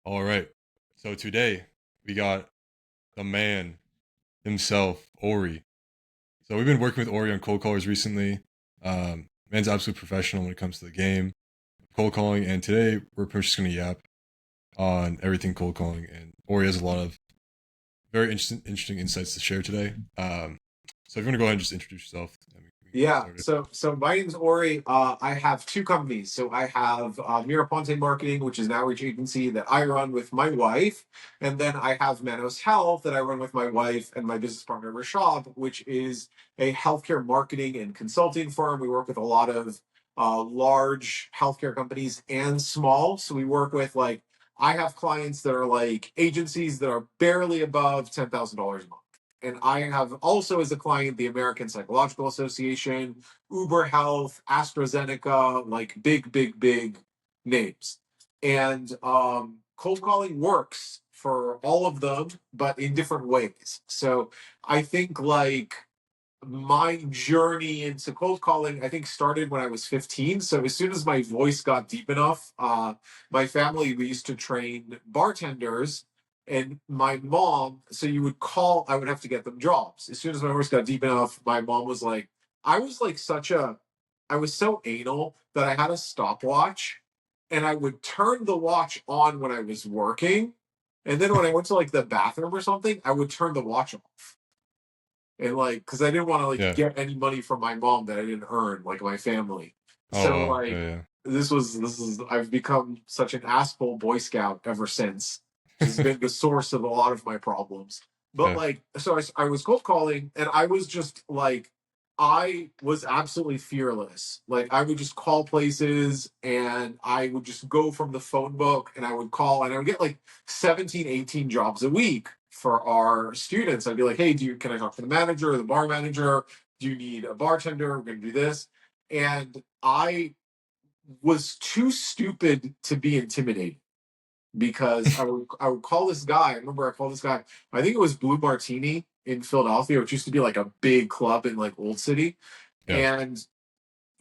All right. So today we got the man himself, Ori. So we've been working with Ori on cold callers recently. Man's absolute professional when it comes to the game, cold calling, and today we're just gonna yap on everything cold calling. And Ori has a lot of very interesting insights to share today. So if you want to go ahead and just introduce yourself, then we can get Yeah, started. so my name's Ori. I have two companies. So I have Miraponte Marketing, which is an outreach agency that I run with my wife, and then I have Manos Health that I run with my wife and my business partner Rashab, which is a healthcare marketing and consulting firm. We work with a lot of large healthcare companies and small. So we work with I have clients that are like agencies that are barely above $10,000 a month. And I have also as a client the American Psychological Association, Uber Health, AstraZeneca, like big names. And cold calling works for all of them, but in different ways. So I think my journey into cold calling, I think, started when I was 15. So as soon as my voice got deep enough, my family, we used to train bartenders, and my mom, so you would call, I would have to get them jobs. As soon as my voice got deep enough, my mom was like, I was like I was so anal that I had a stopwatch, and I would turn the watch on when I was working. And then when I went to like the bathroom or something, I would turn the watch off, and because I didn't want to Yeah. get any money from my mom that I didn't earn, like my family. Oh So wow. Yeah. this is I've become such an asshole Boy Scout ever since. This has Yeah. been the source of a lot of my problems. But Yeah. so I was cold calling, and I was just I was absolutely fearless. Like I would just call places, and I would just go from the phone book, and I would call, and I would get like 17, 18 jobs a week for our students. I'd be like, hey, can I talk to the manager or the bar manager? Do you need a bartender? We're gonna do this. And I was too stupid to be intimidated because I would call this guy. I remember I called this guy, I think it was Blue Martini in Philadelphia, which used to be like a big club in like Old City. Yeah. And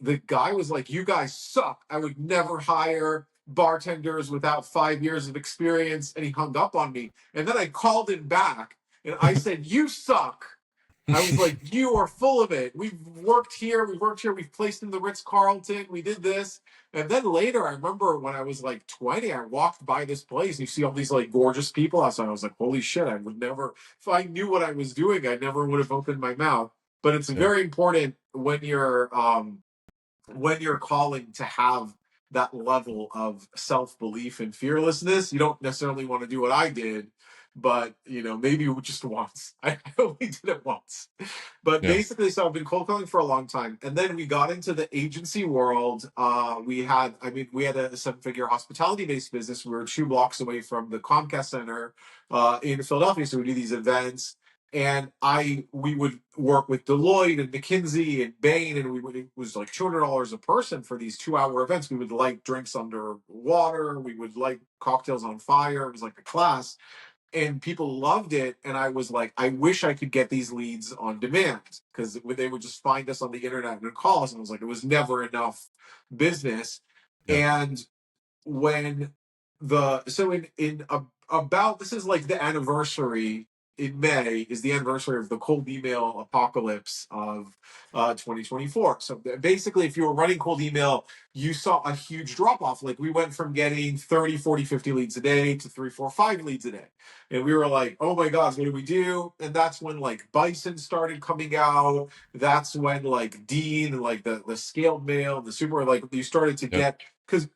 the guy was like, "You guys suck. I would never hire bartenders without 5 years of experience." And he hung up on me. And then I called him back and I said, "You suck." I was like, "You are full of it. We've worked here, we've placed in the Ritz Carlton, we did this." And then later, I remember when I was like 20, I walked by this place. You see all these like gorgeous people outside. I was like, holy shit, I would never, if I knew what I was doing, I never would have opened my mouth. But it's Yeah. very important when you're calling to have that level of self-belief and fearlessness. You don't necessarily want to do what I did, but maybe just once. I only did it once. But Yeah. basically, so I've been cold calling for a long time, and then we got into the agency world. We had a seven-figure hospitality-based business. We were 2 blocks away from the Comcast Center in Philadelphia, so we do these events. And we would work with Deloitte and McKinsey and Bain, and it was like $200 a person for these 2 hour events. We would light drinks under water, we would light cocktails on fire. It was like a class, and people loved it. And I was like, I wish I could get these leads on demand, because they would just find us on the internet and call us. And I was like, it was never enough business. Yeah. And when the so in about this is like the anniversary in May is the anniversary of the cold email apocalypse of 2024. So basically, if you were running cold email, you saw a huge drop off. Like we went from getting 30, 40, 50 leads a day to 3, 4, 5 leads a day. And we were like, oh my God, what do we do? And that's when like Bison started coming out. That's when like Dean and like the scaled mail, the super, like you started to Yep. get,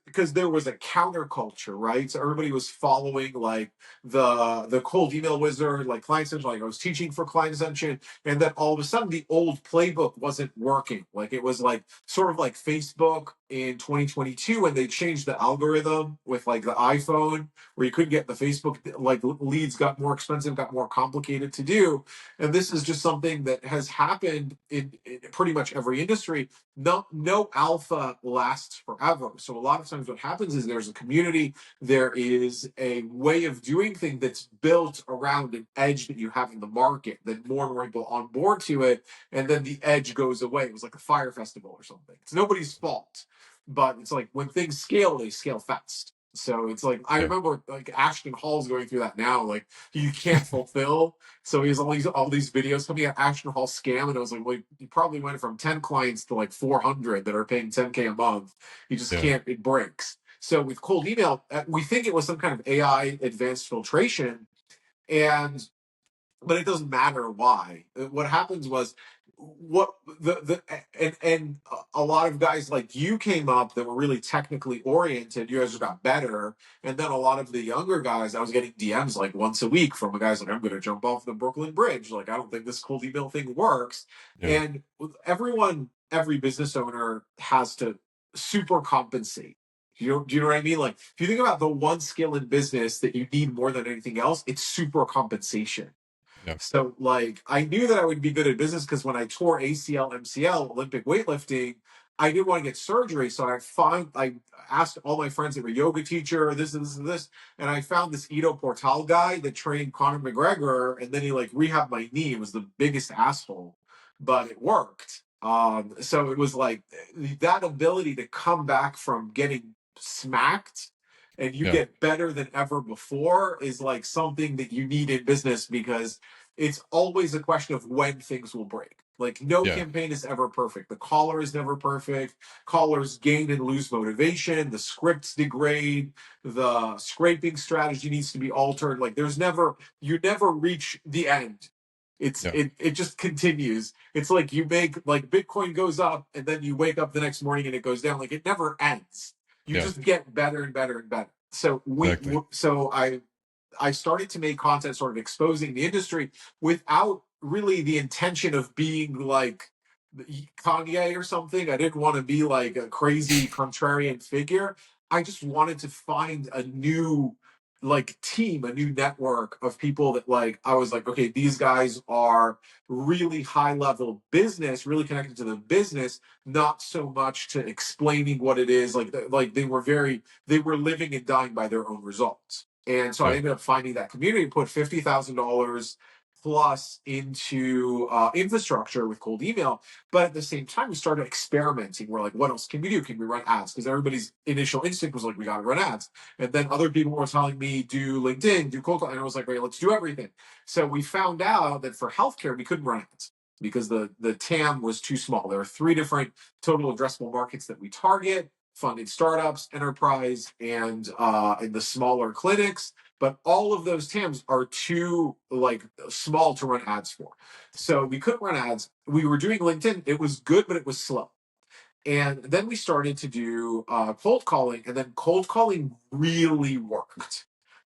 because there was a counterculture, right? So everybody was following like the cold email wizard, like Client Ascension. Like I was teaching for Client Ascension, and then all of a sudden the old playbook wasn't working. Like it was like sort of like Facebook in 2022 when they changed the algorithm with like the iPhone, where you couldn't get the Facebook, like leads got more expensive, got more complicated to do. And this is just something that has happened in pretty much every industry. No alpha lasts forever. So a lot of times what happens is there's a community, there is a way of doing things that's built around an edge that you have in the market, that more and more people on board to it, and then the edge goes away. It was like a fire festival or something. It's nobody's fault, but it's like when things scale, they scale fast. So it's like I Yeah. remember like Ashton Hall's going through that now. Like he can't fulfill, so he has all these videos coming at Ashton Hall scam, and I was like, well, he probably went from 10 clients to like 400 that are paying 10K a month. He just Yeah. can't. It breaks. So with cold email, we think it was some kind of AI advanced filtration, and but it doesn't matter why. What happens was what the and a lot of guys like you came up that were really technically oriented. You guys got better, and then a lot of the younger guys, I was getting DMs like once a week from a guys like, I'm going to jump off the Brooklyn Bridge. Like I don't think this cold email thing works. Yeah. And everyone, every business owner has to super compensate. Do you know what I mean? Like if you think about the one skill in business that you need more than anything else, it's super compensation. Yeah. So like I knew that I would be good at business because when I tore ACL, MCL, Olympic weightlifting, I didn't want to get surgery. So I asked all my friends that were yoga teacher, this and this and this, and I found this Ido Portal guy that trained Conor McGregor, and then he like rehabbed my knee. It was the biggest asshole, but it worked. So it was like that ability to come back from getting smacked and you Yeah. get better than ever before is like something that you need in business because it's always a question of when things will break. Like no Yeah. campaign is ever perfect. The caller is never perfect. Callers gain and lose motivation. The scripts degrade. The scraping strategy needs to be altered. Like you never reach the end. Yeah. It just continues. It's like you make like Bitcoin goes up and then you wake up the next morning and it goes down. Like it never ends. You Yeah. just get better and better and better. So Exactly. I started to make content sort of exposing the industry without really the intention of being like Kanye or something. I didn't want to be like a crazy contrarian figure. I just wanted to find a new like team, a new network of people that like I was like, okay, these guys are really high level business, really connected to the business, not so much to explaining what it is. Like they were living and dying by their own results. And so I Yeah. ended up finding that community, put $50,000 plus into infrastructure with cold email. But at the same time, we started experimenting. We're like, what else can we do? Can we run ads? Because everybody's initial instinct was like, we got to run ads. And then other people were telling me, do LinkedIn, do cold call. And I was like, wait, let's do everything. So we found out that for healthcare, we couldn't run ads because the TAM was too small. There are three different total addressable markets that we target: funding startups, enterprise, and the smaller clinics. But all of those TAMs are too like small to run ads for. So we couldn't run ads. We were doing LinkedIn. It was good, but it was slow. And then we started to do cold calling, and then cold calling really worked.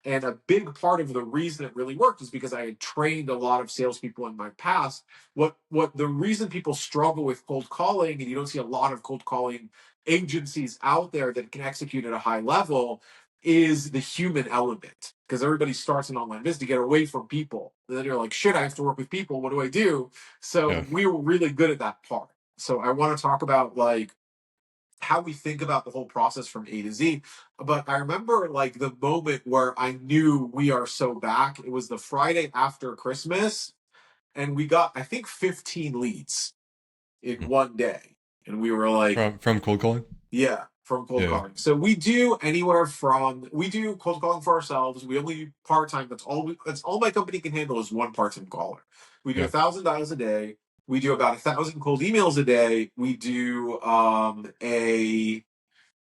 And a big part of the reason it really worked is because I had trained a lot of salespeople in my past. What the reason people struggle with cold calling, and you don't see a lot of cold calling agencies out there that can execute at a high level, is the human element. Because everybody starts an online business to get away from people. And then you're like, shit, I have to work with people. What do I do? So Yeah. we were really good at that part. So I want to talk about like how we think about the whole process from A to Z. But I remember like the moment where I knew we are so back. It was the Friday after Christmas, and we got, I think, 15 leads in Mhm. one day. And we were like, From cold calling. yeah, from cold Yeah. calling. So we do cold calling for ourselves. We only do part time. That's all my company can handle is one part time caller. We do Yeah. 1,000 dials a day. We do about 1,000 cold emails a day. We do a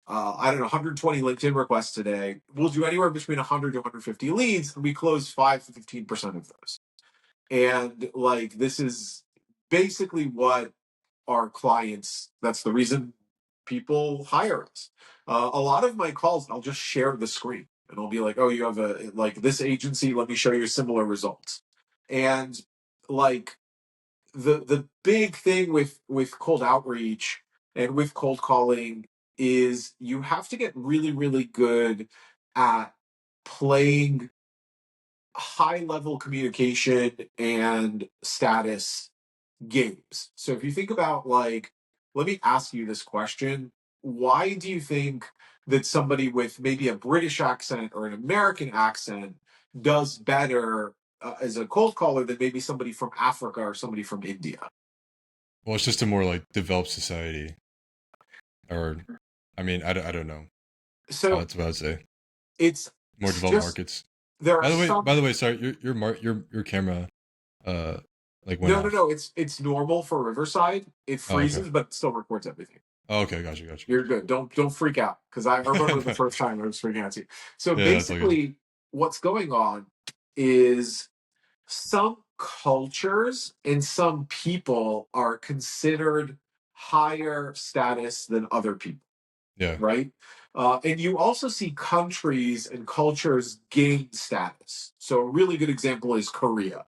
I don't know, 120 LinkedIn requests today. We'll do anywhere between 100 to 150 leads, and we close 5 to 15% of those. And like, this is basically what our clients, that's the reason people hire us. A lot of my calls, I'll just share the screen and I'll be like, oh, you have like this agency, let me show you similar results. And like, the big thing with cold outreach and with cold calling is you have to get really really good at playing high level communication and status games. So if you think about like, let me ask you this question: why do you think that somebody with maybe a British accent or an American accent does better as a cold caller than maybe somebody from Africa or somebody from India? Well, it's just a more like developed society, or I mean, I don't know. So That's what I'd say. It's more developed just markets. there are By some. the way, sorry, your camera uh like went No, no, off. no. It's normal for Riverside. It Oh, okay. freezes, but it still records everything. Oh, okay, got you, got you, You're good. Don't freak out because I remember the got first time I was freaking out too. So you. Yeah, that's all good. basically, what's going on is some cultures and some people are considered higher status than other people, Yeah, right? And you also see countries and cultures gain status. So a really good example is Korea.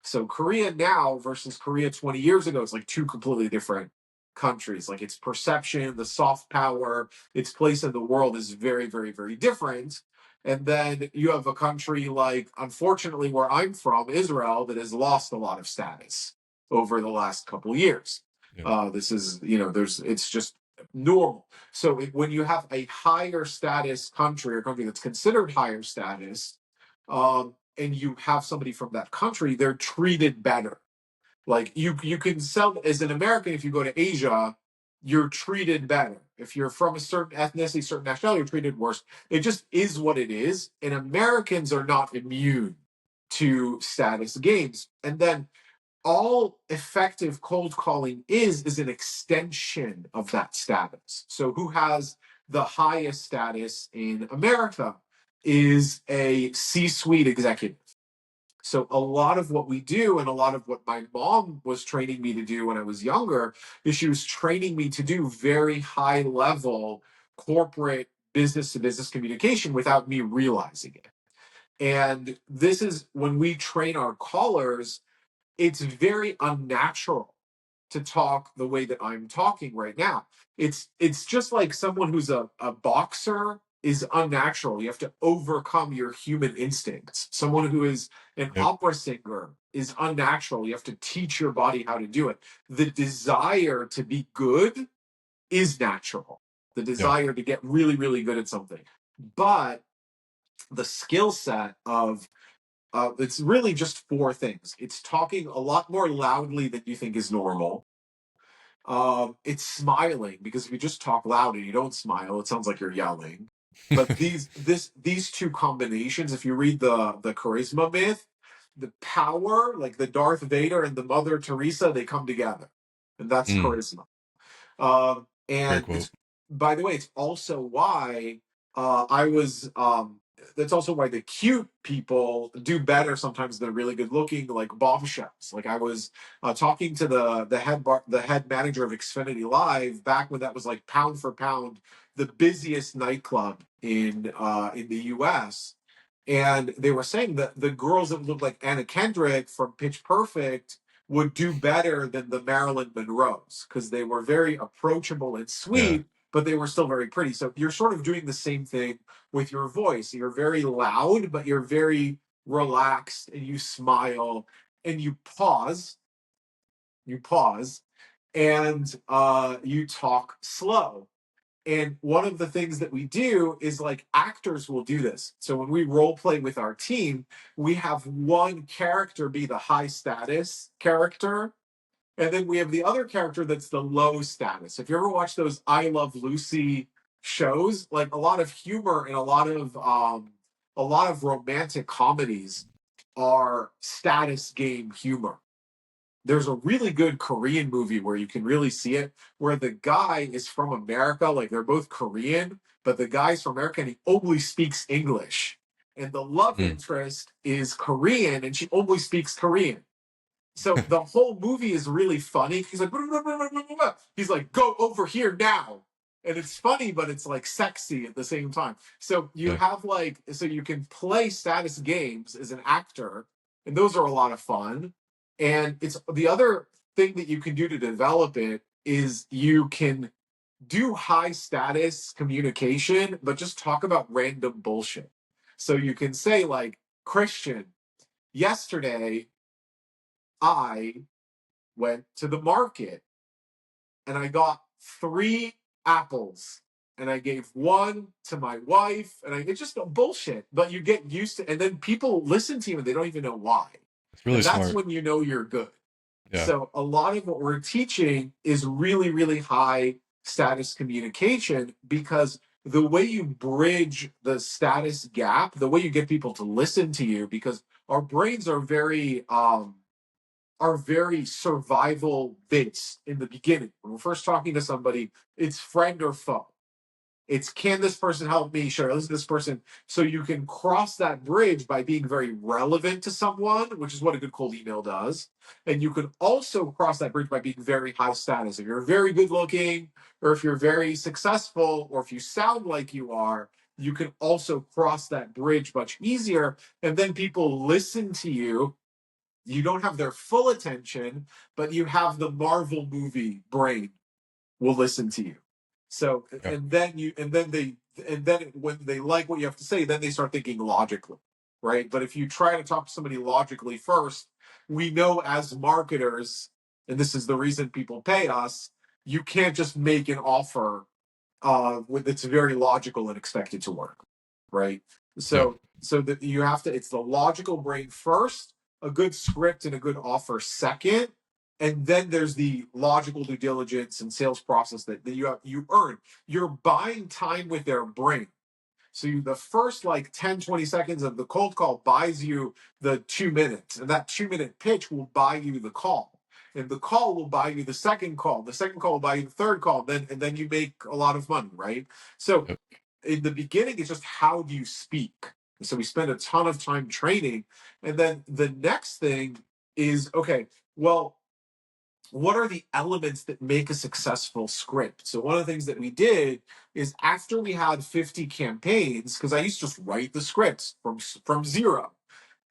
So Korea now versus Korea 20 years ago is like two completely different countries. Like its perception, the soft power, its place in the world is very, very, very different. And then you have a country like, unfortunately, where I'm from, Israel, that has lost a lot of status over the last couple of years. yeah, This is, it's just normal. So when you have a higher status country or country that's considered higher status, and you have somebody from that country, they're treated better. Like you can sell as an American if you go to Asia, you're treated better. If you're from a certain ethnicity, certain nationality, you're treated worse. It just is what it is. And Americans are not immune to status games. And then all effective cold calling is an extension of that status. So who has the highest status in America is a C-suite executive. So a lot of what we do and a lot of what my mom was training me to do when I was younger is she was training me to do very high level corporate business to business communication without me realizing it. And this is when we train our callers, it's very unnatural to talk the way that I'm talking right now. It's just like someone who's a boxer is unnatural. You have to overcome your human instincts. Someone who is an yep, opera singer is unnatural. You have to teach your body how to do it. The desire to be good is natural. The yeah, desire to get really, really good at something. But the skill set of it's really just four things. It's talking a lot more loudly than you think is normal. It's smiling because if you just talk loud and you don't smile, it sounds like you're yelling. But these two combinations, if you read the charisma myth, the power, like the Darth Vader and the Mother Teresa, they come together, and that's mm, charisma. great And quote. it's, by the way, it's also why I was. That's also why the cute people do better sometimes than really good looking, like bombshells. Like I was talking to the head manager of Xfinity Live back when that was like pound for pound the busiest nightclub in the U.S. And they were saying that the girls that looked like Anna Kendrick from Pitch Perfect would do better than the Marilyn Monroes because they were very approachable and Yeah, sweet, but they were still very pretty. So you're sort of doing the same thing with your voice. You're very loud, but you're very relaxed and you smile and you pause. You pause and you talk slow. And one of the things that we do is like actors will do this. So when we role play with our team, we have one character be the high status character. And then we have the other character that's the low status. If you ever watch those I Love Lucy shows, like a lot of humor and a lot of romantic comedies are status game humor. There's a really good Korean movie where you can really see it, where the guy is from America, like they're both Korean, but the guy's from America and he only speaks English. And the love mm, interest is Korean and she only speaks Korean. So the whole movie is really funny. He's like, he's like, go over here now. And it's funny, but it's like sexy at the same time. So you yeah, have so you can play status games as an actor, and those are a lot of fun. And it's the other thing that you can do to develop it is you can do high status communication, but just talk about random bullshit. So you can say, like, Christian, yesterday I went to the market and I got three apples and I gave one to my wife and it's just bullshit, but you get used to, and then people listen to you and they don't even know why. it's really And that's smart. when you know you're good. Yeah, So a lot of what we're teaching is really, really high status communication because the way you bridge the status gap, the way you get people to listen to you, because our brains are very survival based in the beginning. When we're first talking to somebody, it's friend or foe. It's, can this person help me? Should I listen to this person? So you can cross that bridge by being very relevant to someone, which is what a good cold email does. And you can also cross that bridge by being very high status. If you're very good looking, or if you're very successful, or if you sound like you are, you can also cross that bridge much easier. And then people listen to you. You don't have their full attention, but you have the Marvel movie brain will listen to you. So Yeah. and then when they like what you have to say, then they start thinking logically, right? But if you try to talk to somebody logically first, we know as marketers, and this is the reason people pay us, you can't just make an offer with it's very logical and expected to work, right? Yeah. So that you have to, it's the logical brain first, a good script and a good offer second, and then there's the logical due diligence and sales process that you earn. You're buying time with their brain. So the first like 10, 20 seconds of the cold call buys you the 2 minutes, and that 2 minute pitch will buy you the call. And the call will buy you the second call. The second call will buy you the third call. And then you make a lot of money, right? So Yep. in the beginning, it's just how do you speak? So we spend a ton of time training. And then the next thing is, okay, well, what are the elements that make a successful script? So one of the things that we did is after we had 50 campaigns, because I used to just write the scripts from zero.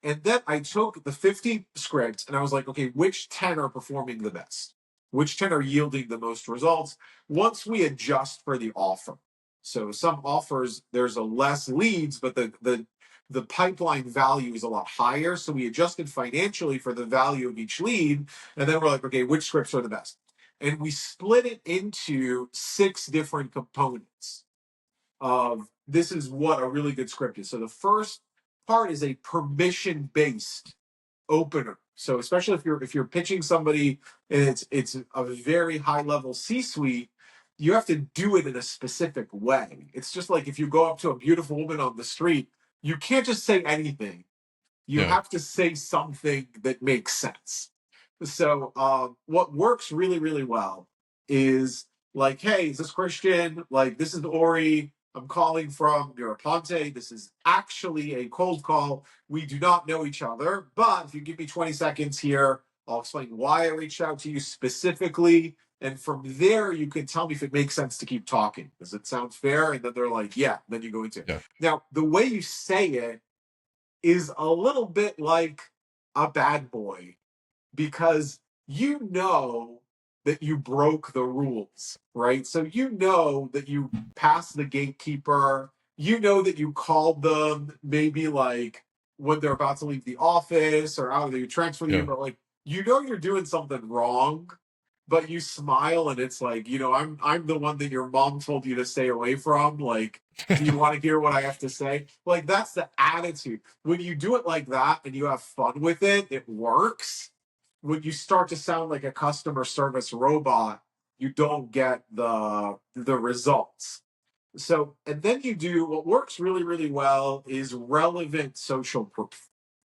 And then I took the 50 scripts and I was like, okay, which 10 are performing the best? Which 10 are yielding the most results? Once we adjust for the offer. So some offers, there's a less leads, but the pipeline value is a lot higher. So we adjusted financially for the value of each lead. And then we're like, okay, which scripts are the best? And we split it into 6 different components of this is what a really good script is. So the first part is a permission based opener. So especially if you're pitching somebody and it's a very high level C-suite, you have to do it in a specific way. It's just like if you go up to a beautiful woman on the street, you can't just say anything. You Yeah. have to say something that makes sense. So what works really, really well is like, hey, is this Christian? Like, this is Ori. I'm calling from Miraponte. This is actually a cold call. We do not know each other, but if you give me 20 seconds here, I'll explain why I reached out to you specifically. And from there, you can tell me if it makes sense to keep talking. Does it sound fair? And then they're like, yeah. Then you go into it. Yeah. Now, the way you say it is a little bit like a bad boy because you know that you broke the rules, right? So you know that you passed the gatekeeper. You know that you called them maybe like when they're about to leave the office or out of you transfer you, Yeah. but like you know you're doing something wrong, but you smile and it's like, I'm the one that your mom told you to stay away from. Like, do you want to hear what I have to say? Like that's the attitude. When you do it like that and you have fun with it, it works. When you start to sound like a customer service robot, you don't get the results. So, and then you do what works really, really well is relevant social proof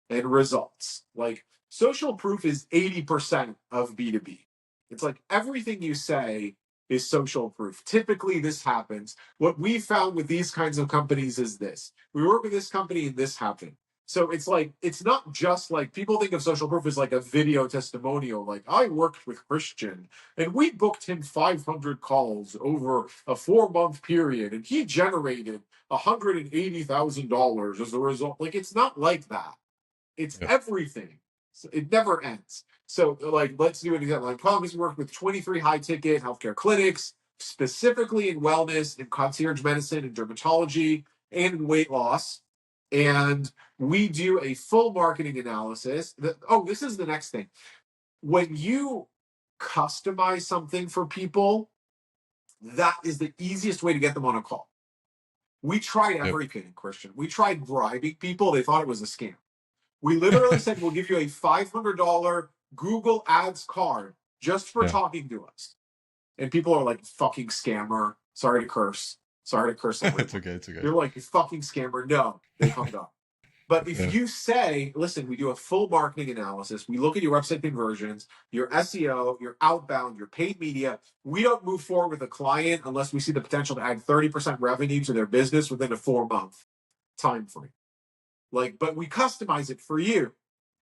and results. Like social proof is 80% of B2B. It's like everything you say is social proof. Typically, this happens. What we found with these kinds of companies is this: we work with this company and this happened. So it's like, it's not just like people think of social proof as like a video testimonial. Like, I worked with Christian and we booked him 500 calls over a 4 month period and he generated $180,000 as a result. Like, it's not like that. It's Yeah. everything. So it never ends. So, like, let's do an example. Like, Promise worked with 23 high ticket healthcare clinics, specifically in wellness, in concierge medicine, in dermatology, and in weight loss. And we do a full marketing analysis. This is the next thing. When you customize something for people, that is the easiest way to get them on a call. We tried Yep. everything, Christian. We tried bribing people. They thought it was a scam. We literally said we'll give you a $500 Google Ads card just for Yeah. talking to us. And people are like, fucking scammer. Sorry to curse. Sorry to curse on It's record. okay. It's okay. You're like, you fucking scammer. No, they've hung up. But if Yeah. you say, listen, we do a full marketing analysis, we look at your website conversions, your SEO, your outbound, your paid media, we don't move forward with a client unless we see the potential to add 30% revenue to their business within a 4-month time frame. Like, but we customize it for you.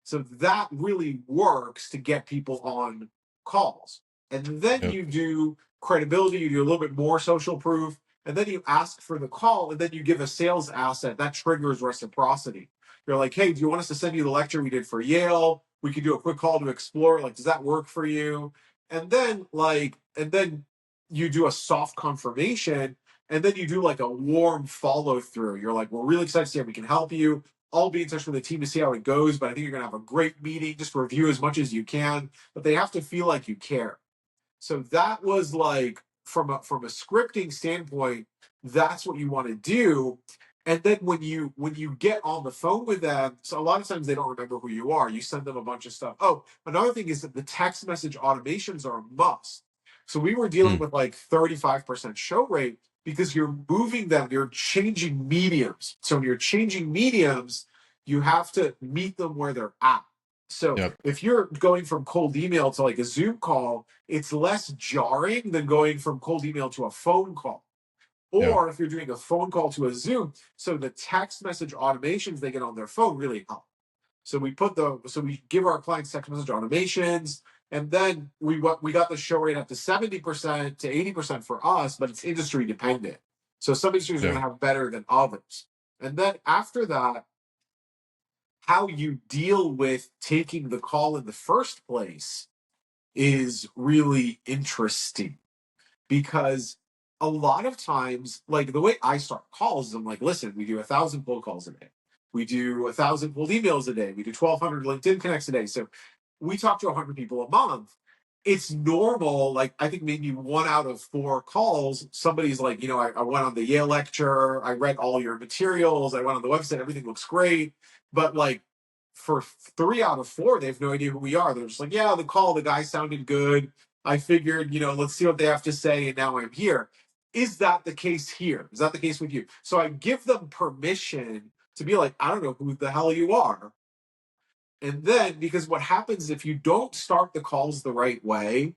So that really works to get people on calls. And then Yep. you do credibility, you do a little bit more social proof, and then you ask for the call, and then you give a sales asset that triggers reciprocity. You're like, hey, do you want us to send you the lecture we did for Yale? We could do a quick call to explore. Like, does that work for you? And then you do a soft confirmation, and then you do like a warm follow through. You're like, we're really excited to see how we can help you. I'll be in touch with the team to see how it goes, but I think you're going to have a great meeting. Just review as much as you can, but they have to feel like you care. So that was like from a scripting standpoint, that's what you want to do. And then when you get on the phone with them, so a lot of times they don't remember who you are. You send them a bunch of stuff. Oh, another thing is that the text message automations are a must. So we were dealing Mm. with like 35% show rate because you're moving them, you're changing mediums. So when you're changing mediums, you have to meet them where they're at. So Yep. if you're going from cold email to like a Zoom call, it's less jarring than going from cold email to a phone call. Yeah. Or if you're doing a phone call to a Zoom, so the text message automations they get on their phone really help. So we give our clients text message automations, and then we got the show rate up to 70% to 80% for us, but it's industry dependent. So some industries are going Yeah. to have better than others. And then after that, how you deal with taking the call in the first place is really interesting because a lot of times, like the way I start calls is I'm like, listen, we do 1,000 cold calls a day. We do 1,000 cold emails a day. We do 1,200 LinkedIn connects a day. So we talk to 100 people a month. It's normal. Like I think maybe 1 out of 4 calls, somebody's like, I went on the Yale lecture. I read all your materials. I went on the website. Everything looks great. But like for 3 out of 4, they have no idea who we are. They're just like, yeah, the guy sounded good. I figured, let's see what they have to say, and now I'm here. Is that the case here? Is that the case with you? So I give them permission to be like, I don't know who the hell you are. And then, because what happens if you don't start the calls the right way,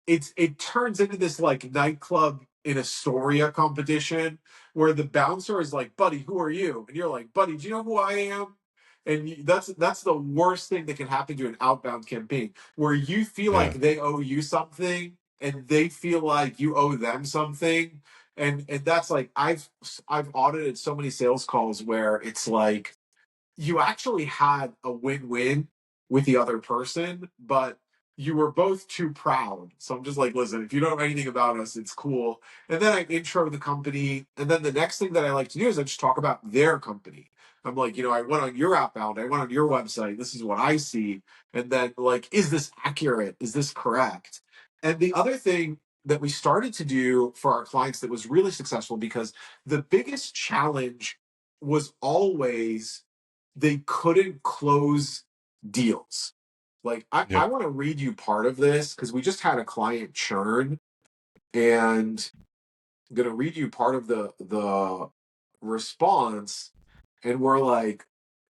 it turns into this like nightclub in Astoria competition where the bouncer is like, buddy, who are you? And you're like, buddy, do you know who I am? And that's the worst thing that can happen to an outbound campaign where you feel like Yeah. they owe you something and they feel like you owe them something. And that's like I've audited so many sales calls where it's like you actually had a win-win with the other person, but you were both too proud. So I'm just like, listen, if you don't know anything about us, it's cool. And then I intro the company. And then the next thing that I like to do is I just talk about their company. I'm like, I went on your outbound, I went on your website. This is what I see. And then, like, is this accurate? Is this correct? And the other thing that we started to do for our clients that was really successful because the biggest challenge was always they couldn't close deals. Like I Yep. want to read you part of this because we just had a client churn and I'm gonna read you part of the response and we're like,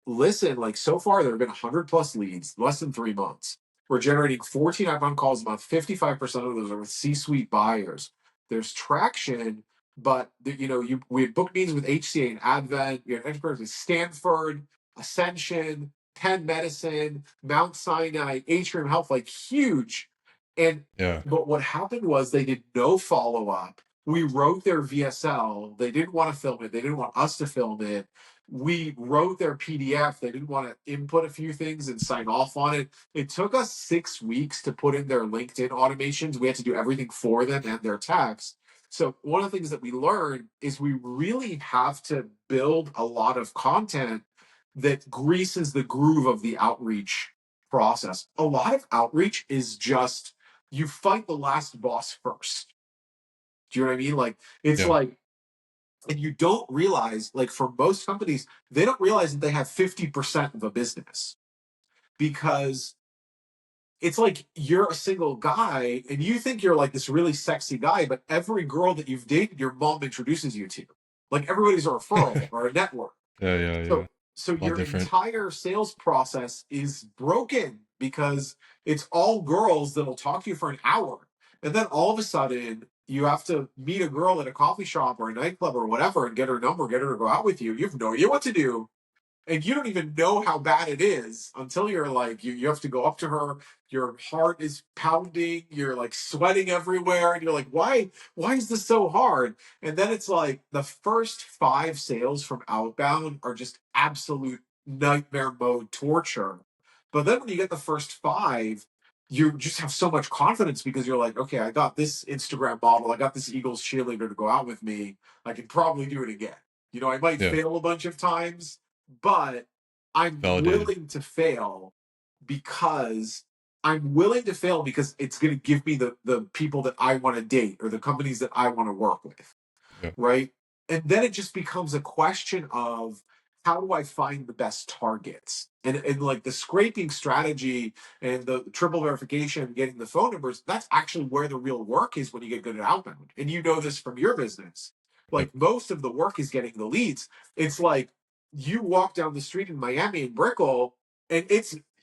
listen, like so far there have been 100 plus leads, less than 3 months. We're generating 14 outbound calls a month. 55% of those are with C-suite buyers. There's traction, but we had booked meetings with HCA and Advent. We had enterprise with Stanford, Ascension, Penn Medicine, Mount Sinai, Atrium Health, like huge. And Yeah. but what happened was they did no follow up. We wrote their VSL. They didn't want to film it. They didn't want us to film it. We wrote their PDF. They didn't want to input a few things and sign off on it. It took us 6 weeks to put in their LinkedIn automations. We had to do everything for them and their text. So one of the things that we learned is we really have to build a lot of content that greases the groove of the outreach process. A lot of outreach is just you fight the last boss first. Do you know what I mean? Like it's Yeah. like and you don't realize, like for most companies, they don't realize that they have 50% of a business because it's like you're a single guy and you think you're like this really sexy guy, but every girl that you've dated, your mom introduces you to. Like everybody's a referral or a network. Yeah, yeah, yeah. So so A lot your different. entire sales process is broken because it's all girls that'll talk to you for an hour. And then all of a sudden you have to meet a girl at a coffee shop or a nightclub or whatever and get her number, get her to go out with you. You have no idea what to do, and you don't even know how bad it is until you're like you have to go up to her, your heart is pounding, you're like sweating everywhere, and you're like, why is this so hard? And then it's like the first 5 sales from outbound are just absolute nightmare mode torture. But then when you get the first 5, you just have so much confidence because you're like, okay, I got this Instagram model, I got this Eagles cheerleader to go out with me, I can probably do it again. I might Yeah, fail a bunch of times, but I'm validated. willing to fail because it's going to give me the people that I want to date or the companies that I want to work with, Yeah, right? And then it just becomes a question of how do I find the best targets? And like the scraping strategy and the triple verification, getting the phone numbers, that's actually where the real work is when you get good at outbound. And you know this from your business. yeah, Like most of the work is getting the leads. It's like you walk down the street in Miami in Brickell, and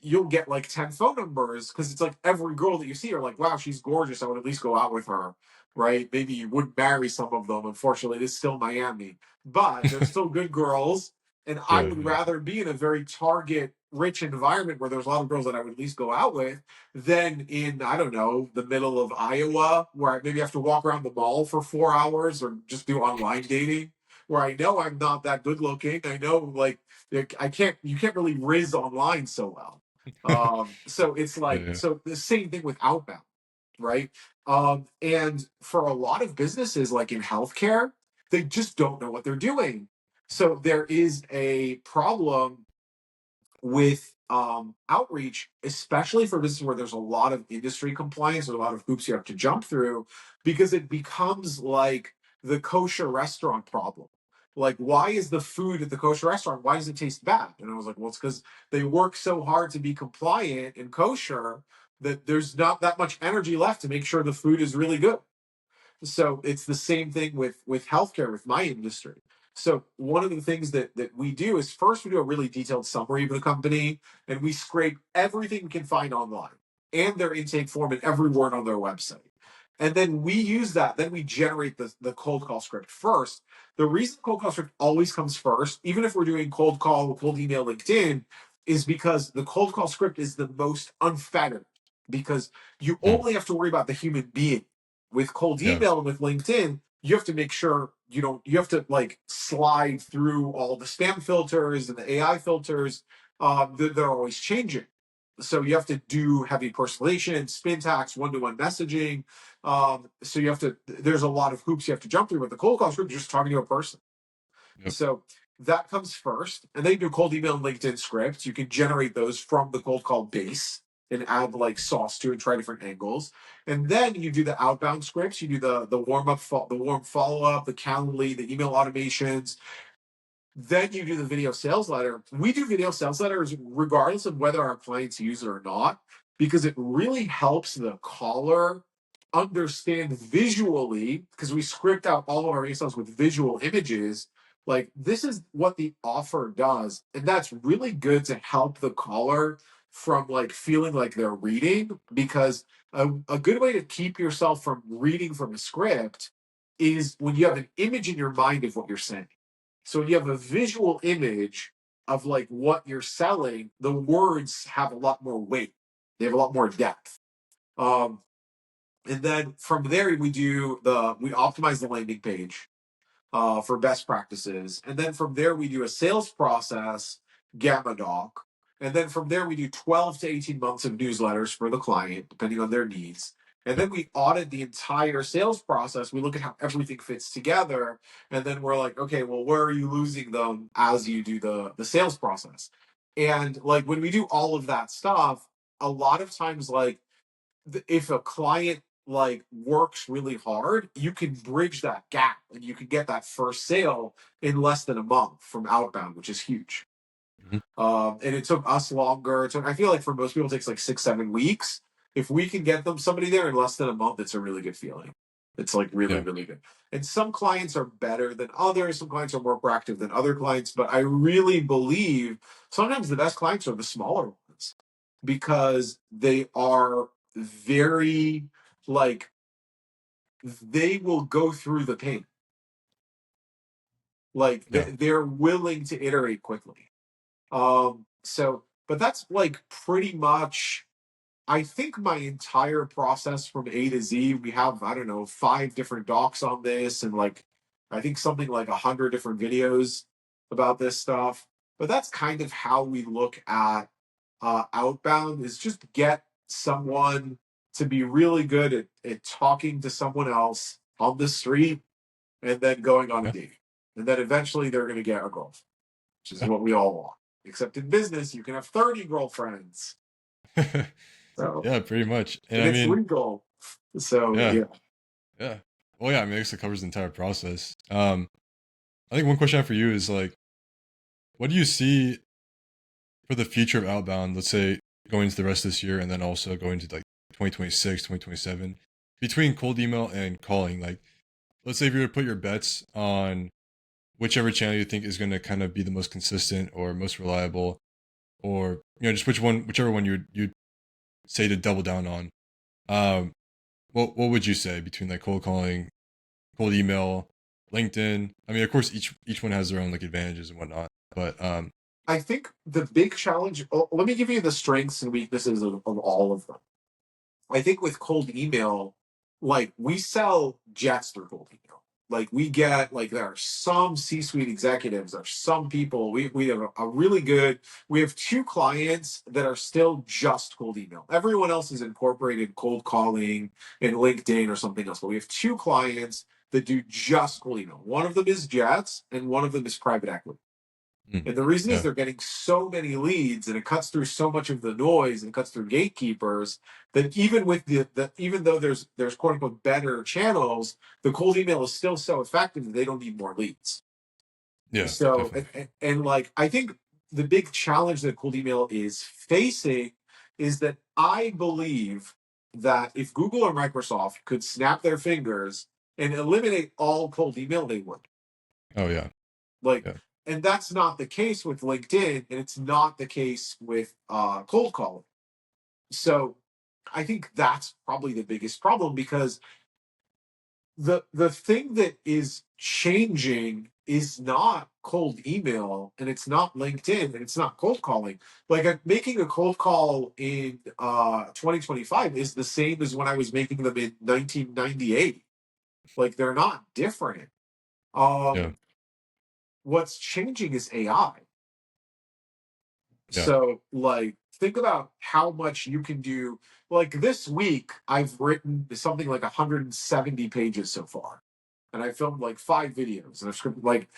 you'll get like 10 phone numbers because it's like every girl that you see are like, wow, she's gorgeous. I would at least go out with her, right? Maybe you would marry some of them. Unfortunately, it is still Miami, but they're still good girls. And I yeah, would yeah, rather be in a very target rich environment where there's a lot of girls that I would at least go out with than in, I don't know, the middle of Iowa where I maybe have to walk around the mall for 4 hours or just do online dating where I know I'm not that good looking. I know like you can't really riz online so well. So it's yeah, like, yeah, so the same thing with outbound, right? And for a lot of businesses, like in healthcare, they just don't know what they're doing. So there is a problem with outreach, especially for businesses where there's a lot of industry compliance or a lot of hoops you have to jump through, because it becomes like the kosher restaurant problem. Like, why is the food at the kosher restaurant? Why does it taste bad? And I was like, well, it's because they work so hard to be compliant and kosher that there's not that much energy left to make sure the food is really good. So it's the same thing with healthcare with my industry. So one of the things that we do is first we do a really detailed summary of the company and we scrape everything we can find online and their intake form and every word on their website. And then we use that, then we generate the cold call script first. The reason cold call script always comes first, even if we're doing cold call, cold email, LinkedIn, is because the cold call script is the most unfettered because you mm, only have to worry about the human being. With cold yeah, email and with LinkedIn, you have to make sure you have to like slide through all the spam filters and the AI filters. They're always changing. So you have to do heavy personalization, spin tax, one-to-one messaging. So there's a lot of hoops you have to jump through. But the cold call script, you're just talking to a person. yep, So that comes first. And then you do cold email and LinkedIn scripts. You can generate those from the cold call base and add like sauce to and try different angles. And then you do the outbound scripts. You do the warm up, the warm follow up, the Calendly, the email automations. Then you do the video sales letter. We do video sales letters regardless of whether our clients use it or not, because it really helps the caller understand visually, because we script out all of our emails with visual images. Like, this is what the offer does. And that's really good to help the caller from like feeling like they're reading, because a good way to keep yourself from reading from a script is when you have an image in your mind of what you're saying. So when you have a visual image of like what you're selling, the words have a lot more weight. They have a lot more depth. Um, and then from there we optimize the landing page for best practices. And then from there, we do a sales process, Gamma Doc. And then from there, we do 12 to 18 months of newsletters for the client, depending on their needs. And yep, then we audit the entire sales process. We look at how everything fits together. And then we're like, okay, well, where are you losing them as you do the sales process? And like when we do all of that stuff, a lot of times, like if a client like works really hard, you can bridge that gap and you can get that first sale in less than a month from outbound, which is huge. mhm, And it took us longer. I feel like for most people, it takes like 6, 7 weeks. if we can get them somebody there in less than a month, it's a really good feeling. It's like really, Yeah. really good. And some clients are better than others. Some clients are more proactive than other clients. But I really believe sometimes the best clients are the smaller ones because they are very like they will go through the pain. Like Yeah. they're willing to iterate quickly. So, but that's like pretty much I think my entire process from A to Z, we have, I don't know, 5 different docs on this and like, I think something like 100 different videos about this stuff. But that's kind of how we look at outbound is just get someone to be really good at talking to someone else on the street and then going on a Yeah. date. And then eventually they're going to get a girlfriend, which is Yeah. what we all want. Except in business, you can have 30 girlfriends. So, Yeah, pretty much. And and I it's mean, legal. So yeah, yeah, yeah. Well, yeah, I mean, I guess it covers the entire process. I think one question I have for you is like, what do you see for the future of outbound? Let's say going into the rest of this year, and then also going to like 2026, 2027, between cold email and calling. Like, let's say if you were to put your bets on whichever channel you think is going to kind of be the most consistent or most reliable, or just whichever one you'd say to double down on. Um, what would you say between like cold calling, cold email, LinkedIn? I mean, of course, each one has their own like advantages and whatnot. But I think the big challenge. Oh, let me give you the strengths and weaknesses of all of them. I think with cold email, like we sell jets through cold email. Like we get like there are some C-suite executives, there are some people. We have a really good. We have 2 clients that are still just cold email. Everyone else is incorporated cold calling and LinkedIn or something else. But we have 2 clients that do just cold email. One of them is jets, and one of them is private equity. mm, And the reason is yeah, they're getting so many leads and it cuts through so much of the noise and cuts through gatekeepers that even with the even though there's quote unquote better channels, the cold email is still so effective that they don't need more leads. yeah, So definitely. and like I think the big challenge that cold email is facing is that I believe that if Google or Microsoft could snap their fingers and eliminate all cold email, they would. Oh yeah, Like, yeah, and that's not the case with LinkedIn, and it's not the case with cold calling. So I think that's probably the biggest problem because the thing that is changing is not cold email and it's not LinkedIn and it's not cold calling. Like making a cold call in 2025 is the same as when I was making them in 1998. Like they're not different. yeah, What's changing is AI. yeah, So, like, think about how much you can do. Like, this week, I've written something like 170 pages so far, and I filmed like 5 videos, and I've scripted. Like,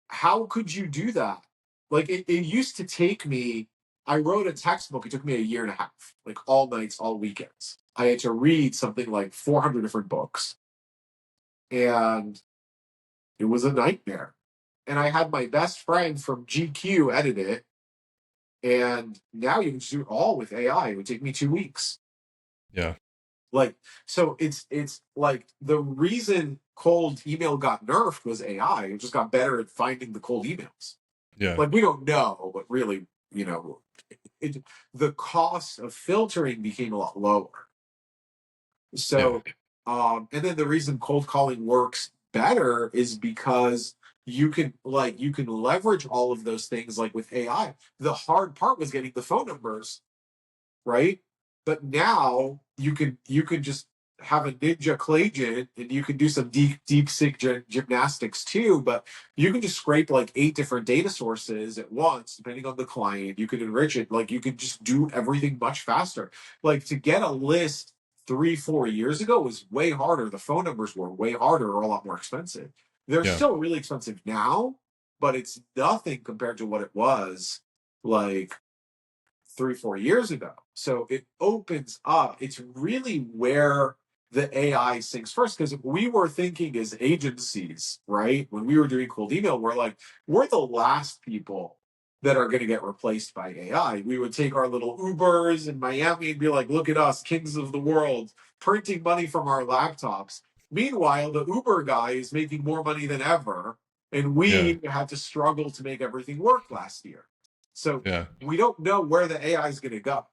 how could you do that? Like, it used to take me, I wrote a textbook, it took me a year and a half, like, all nights, all weekends. I had to read something like 400 different books, and it was a nightmare. And I had my best friend from GQ edit it, and now you can just do it all with AI. It would take me 2 weeks. yeah, Like, so it's like the reason cold email got nerfed was AI. It just got better at finding the cold emails. yeah, Like we don't know, but really, you know, it, the cost of filtering became a lot lower. yeah, So, and then the reason cold calling works better is because you can leverage all of those things like with AI. The hard part was getting the phone numbers right? But now you can just have a ninja claygent and you can do some deep sig gymnastics too. But you can just scrape like 8 different data sources at once, depending on the client. You can enrich it. Like you can just do everything much faster. Like to get a list 3 4 years ago was way harder. The phone numbers were way harder or a lot more expensive. They're yeah, still really expensive now, but it's nothing compared to what it was like 3 4 years ago. So it opens up. It's really where the AI sinks first because we were thinking as agencies, right? When we were doing cold email, we're like, we're the last people that are going to get replaced by AI. We would take our little Ubers in Miami and be like, look at us, kings of the world, printing money from our laptops. Meanwhile, the Uber guy is making more money than ever, and Yeah. we had to struggle to make everything work last year. So Yeah. we don't know where the AI is going to go.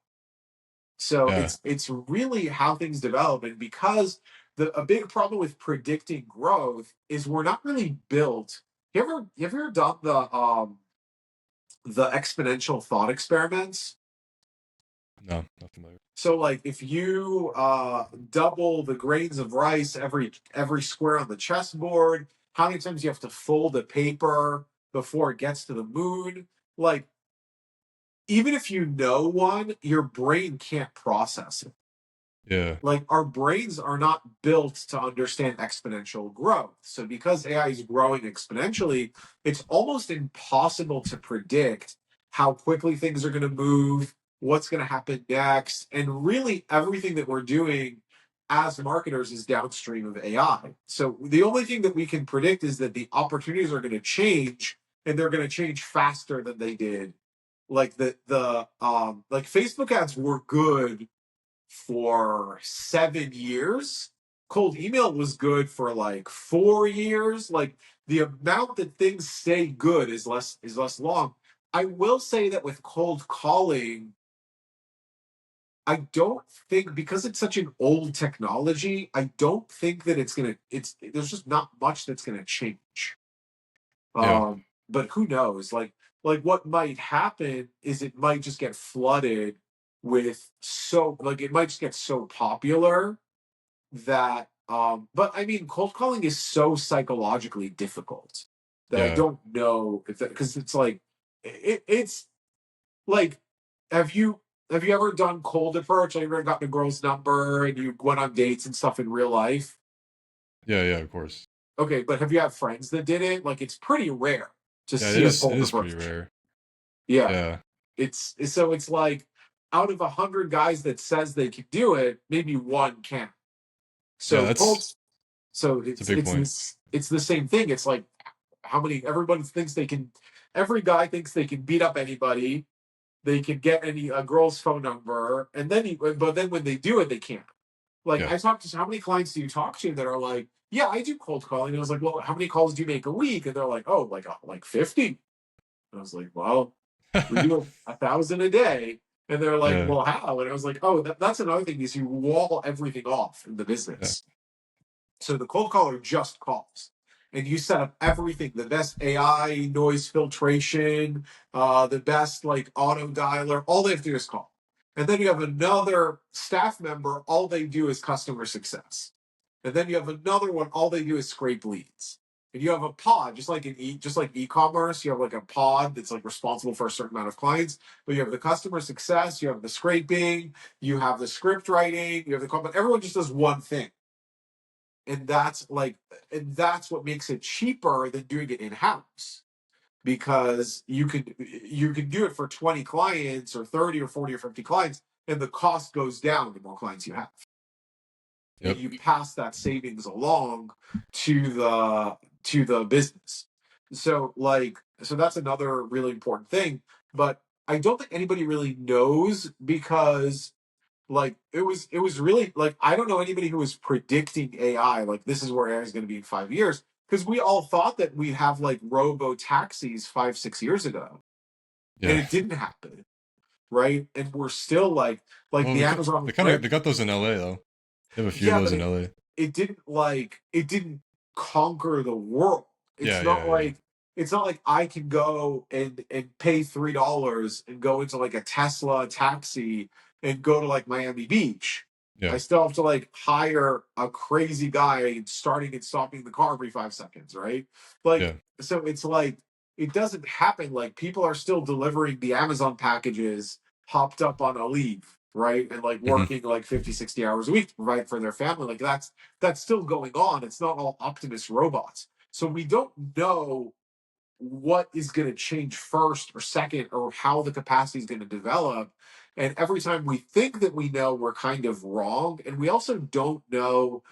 So Yeah. it's really how things develop, and because a big problem with predicting growth is we're not really built. You ever done the exponential thought experiments? No, not familiar. So like if you double the grains of rice every square on the chessboard, how many times you have to fold a paper before it gets to the moon? Like even if you know one, your brain can't process it. Yeah. Like our brains are not built to understand exponential growth. So because AI is growing exponentially, it's almost impossible to predict how quickly things are going to move, what's going to happen next, and really everything that we're doing as marketers is downstream of AI. So the only thing that we can predict is that the opportunities are going to change, and they're going to change faster than they did. Like like Facebook ads were good for 7 years. Cold email was good for like 4 years. Like the amount that things stay good is less long. I will say that with cold calling, I don't think, because it's such an old technology, I don't think that it's there's just not much that's gonna change. Yeah. But who knows? Like what might happen is it might just get flooded with so like it might just get so popular that but I mean cold calling is so psychologically difficult that I Yeah. don't know if that, because it's like it's like have you have you ever done cold approach? Have you ever gotten a girl's number and you went on dates and stuff in real life? Yeah. Yeah. Of course. Okay, but have you had friends that did it? Like it's pretty rare to Yeah. It see a is. It cold is pretty approach. rare. Yeah. Yeah. It's like out of 100 guys that says they can do it, maybe one can. Yeah. So cold. That's So a big point. it's the same thing. It's like how many everybody thinks they can. Every guy thinks they can beat up anybody. They can get any a girl's phone number, and but then when they do it, they can't. Like Yeah. I talked to how many clients do you talk to that are like, yeah, I do cold calling. And I was like, well, how many calls do you make a week? And they're like, oh, like 50. And I was like, well, we do 1,000 a day. And they're like, Yeah. well, how? And I was like, oh, that's another thing is you wall everything off in the Yeah. business. So the cold caller just calls. And you set up everything, the best AI noise filtration, the best like auto dialer. All they have to do is call. And then you have another staff member, all they do is customer success. And then you have another one, all they do is scrape leads. And you have a pod, just like e-commerce, you have like a pod that's like responsible for a certain amount of clients. But you have the customer success, you have the scraping, you have the script writing, you have the call, but everyone just does one thing. And that's what makes it cheaper than doing it in-house, because you can do it for 20 clients or 30 or 40 or 50 clients, and the cost goes down the more clients you have, and Yep. you pass that savings along to the business. So that's another really important thing, but I don't think anybody really knows, because like it was really like I don't know anybody who was predicting AI, like this is where AI is going to be in 5 years, because we all thought that we'd have like robo taxis 5 6 years ago, and Yeah. it didn't happen, right? And we're still like Well, the Amazon, they kind of they got those in LA though. They have a few of yeah, those but in LA. it didn't conquer the world. Yeah. It's not Yeah. Yeah. like I can go and pay $3 and go into like a Tesla taxi and go to like Miami Beach. I Yeah. still have to like hire a crazy guy starting and stopping the car every 5 seconds, right? Like Yeah. so it's like it doesn't happen. Like people are still delivering the Amazon packages hopped up on a leave, right? And like Hmm. working like 50, 60 hours a week to provide for their family. Like that's still going on. It's not all Optimus robots. So we don't know what is going to change first or second, or how the capacity is going to develop. And every time we think that we know, we're kind of wrong. And we also don't know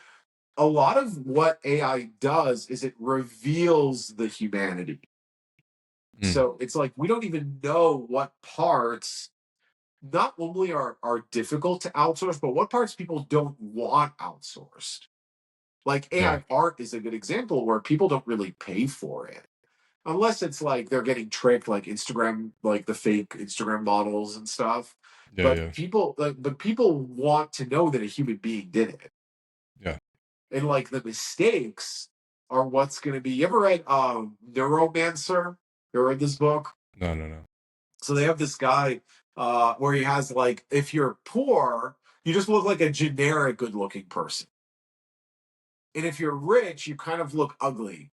a lot of what AI does is it reveals the humanity. Mm. So it's like we don't even know what parts not only are difficult to outsource, but what parts people don't want outsourced. Like Yeah. AI art is a good example where people don't really pay for it. Unless it's like they're getting tricked, like Instagram, like the fake Instagram models and stuff. Yeah. But Yeah. people want to know that a human being did it. Yeah. And like the mistakes are what's gonna be. You ever read Neuromancer? You ever read this book? No. No. No. So they have this guy where he has like, if you're poor, you just look like a generic good looking person. And if you're rich, you kind of look ugly.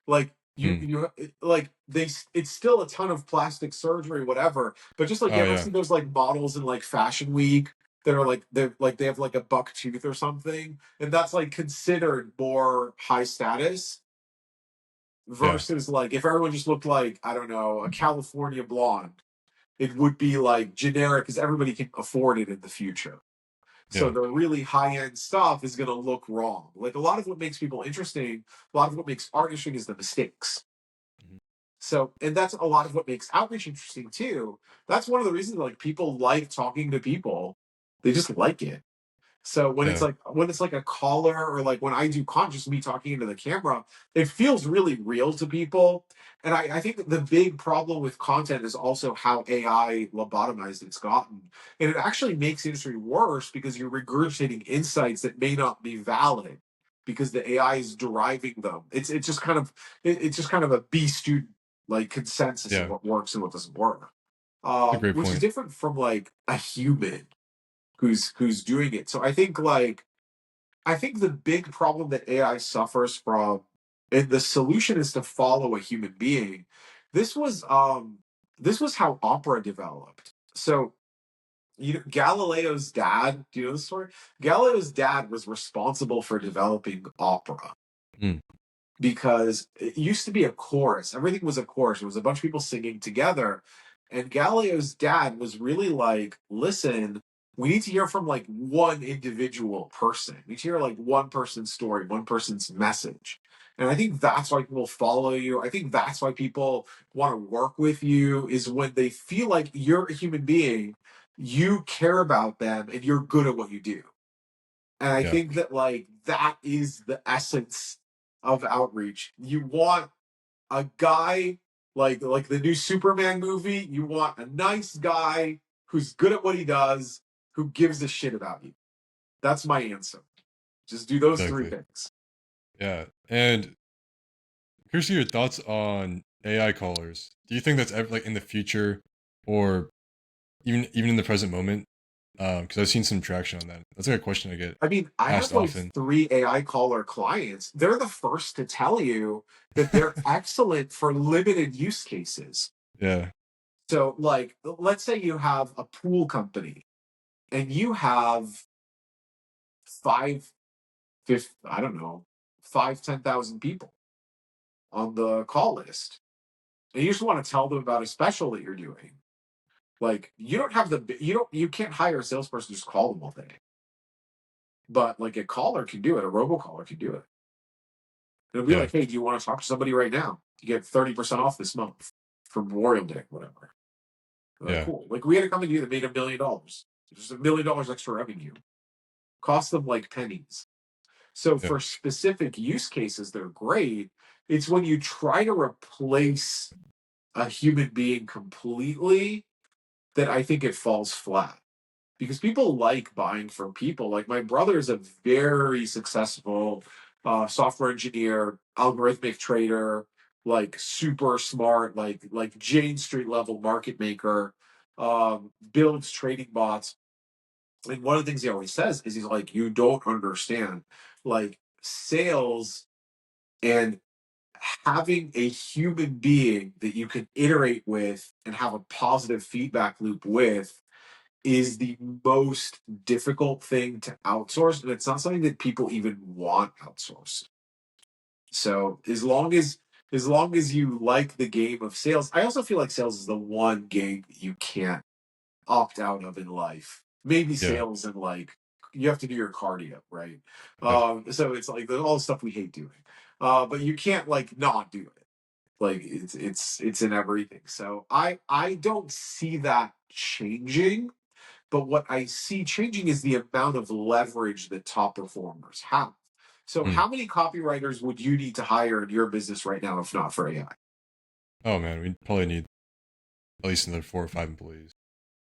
Like Mm. like they it's still a ton of plastic surgery, whatever. But just like you Oh ever yeah. see those like models in like Fashion Week that are like they have like a buck tooth or something, and that's like considered more high status Yeah. versus like if everyone just looked like, I don't know, a California blonde, it would be like generic because everybody can afford it in the future. So Yeah. the really high end stuff is going to look wrong. Like a lot of what makes people interesting, a lot of what makes art interesting is the mistakes. Mhm. So, and that's a lot of what makes outreach interesting too. That's one of the reasons like people like talking to people. They just like it. So Yeah. when it's like a caller or like when I do just me talking into the camera, it feels really real to people. And I think that the big problem with content is also how AI lobotomized it's gotten. And it actually makes the industry worse because you're regurgitating insights that may not be valid because the AI is deriving them. It's just kind of a B student like consensus of Yeah. what works and what doesn't work. It's a great Which is point. different from like a human who's doing it. So I think the big problem that AI suffers from, and the solution is to follow a human being. This was um this was how opera developed. So Galileo's dad, do you know the story? Galileo's dad was responsible for developing opera Mm. because it used to be a chorus. Everything was a chorus. It was a bunch of people singing together. And Galileo's dad was really like, listen, we need to hear from like one individual person. We need to hear like one person's story, one person's message. And I think that's why people follow you. I think that's why people want to work with you is when they feel like you're a human being, you care about them, and you're good at what you do. And I Yeah. think that like that is the essence of outreach. You want a guy like the new Superman movie, you want a nice guy who's good at what he does, who gives a shit about you. That's my answer. Just do those three Exactly. things. Yeah. And here's your thoughts on AI callers. Do you think that's ever like in the future, or even in the present moment? Because I've seen some traction on that. That's like a question I get I mean, I asked have like often. three AI caller clients. They're the first to tell you that they're excellent for limited use cases. Yeah. So, like, let's say you have a pool company and you have five, fifth, I don't know, 10,000 people on the call list. And you just want to tell them about a special that you're doing. Like, you can't hire a salesperson to just call them all day. But like a caller can do it, a robocaller can do it. It'll be Yeah. like, hey, do you want to talk to somebody right now? You get 30% off this month for Memorial Day, whatever. Like, Yeah. cool. Like, we had a company that made $1 million. Just $1 million extra revenue. Cost them like pennies. So Yeah. for specific use cases, they're great. It's when you try to replace a human being completely that I think it falls flat. Because people like buying from people. Like my brother is a very successful software engineer, algorithmic trader, like super smart, like Jane Street level market maker, builds trading bots. And one of the things he always says is he's like, you don't understand. Like sales and having a human being that you can iterate with and have a positive feedback loop with is the most difficult thing to outsource, and it's not something that people even want outsourced. So as long as you like the game of sales, I also feel like sales is the one game that you can't opt out of in life. Maybe Yeah. sales and like you have to do your cardio, right? Yeah. So it's like all the stuff we hate doing. But you can't like not do it. Like it's in everything. So I don't see that changing, but what I see changing is the amount of leverage that top performers have. So Mm. how many copywriters would you need to hire in your business right now if not for AI? Oh man, we probably need at least another 4 or 5 employees.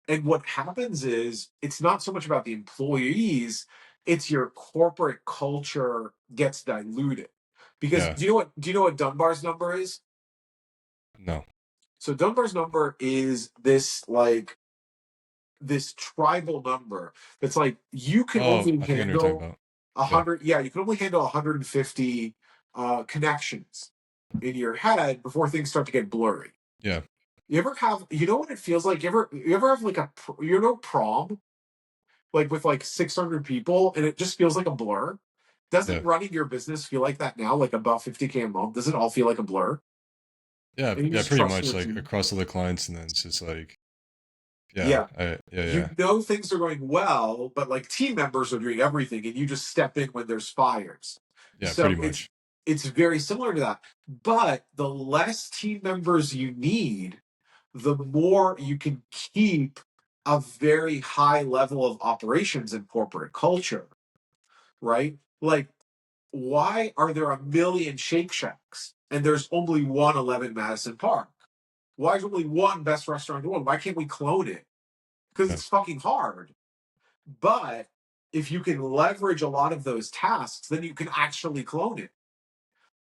And what happens is it's not so much about the employees, it's your corporate culture gets diluted. Because Yeah. do you know what Dunbar's number is? No. So Dunbar's number is this like this tribal number that's like you can Oh, only I think I know what you're talking handle about. a Yeah. hundred, yeah, you can only handle 150 connections in your head before things start to get blurry. Yeah. You ever have, you know what it feels like? You ever have like prom, like with like 600 people and it just feels like a blur? Doesn't Yeah. running your business feel like that now? Like about 50K a month? Does it all feel like a blur? Yeah. And you Yeah. just Pretty trust much your like team? across all the clients, and then it's just like, yeah. Yeah. Yeah. You Yeah. know things are going well, but like team members are doing everything and you just step in when there's fires. Yeah. Pretty So much. it's very similar to that. But the less team members you need, the more you can keep a very high level of operations in corporate culture, right? Like, why are there a million Shake Shacks and there's only one 11 Madison Park? Why is only one best restaurant in the world? Why can't we clone it? Because Yeah. it's fucking hard. But if you can leverage a lot of those tasks, then you can actually clone it.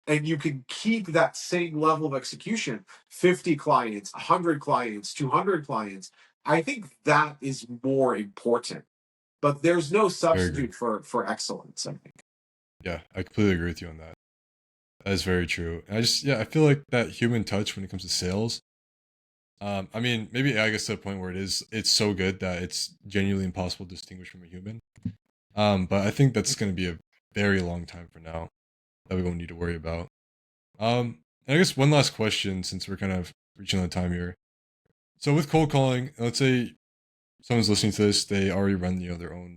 And you can keep that same level of execution 50 clients, 100 clients, 200 clients. I think that is more important. But there's no Very agree. substitute for excellence, I think. Yeah. I completely agree with you on that. That is very true. And I feel like that human touch when it comes to sales. I mean, maybe I guess to the point where it's so good that it's genuinely impossible to distinguish from a human. But I think that's going to be a very long time for now that we won't need to worry about. And I guess one last question since we're kind of reaching the time here. So with cold calling, let's say someone's listening to this, they already run their own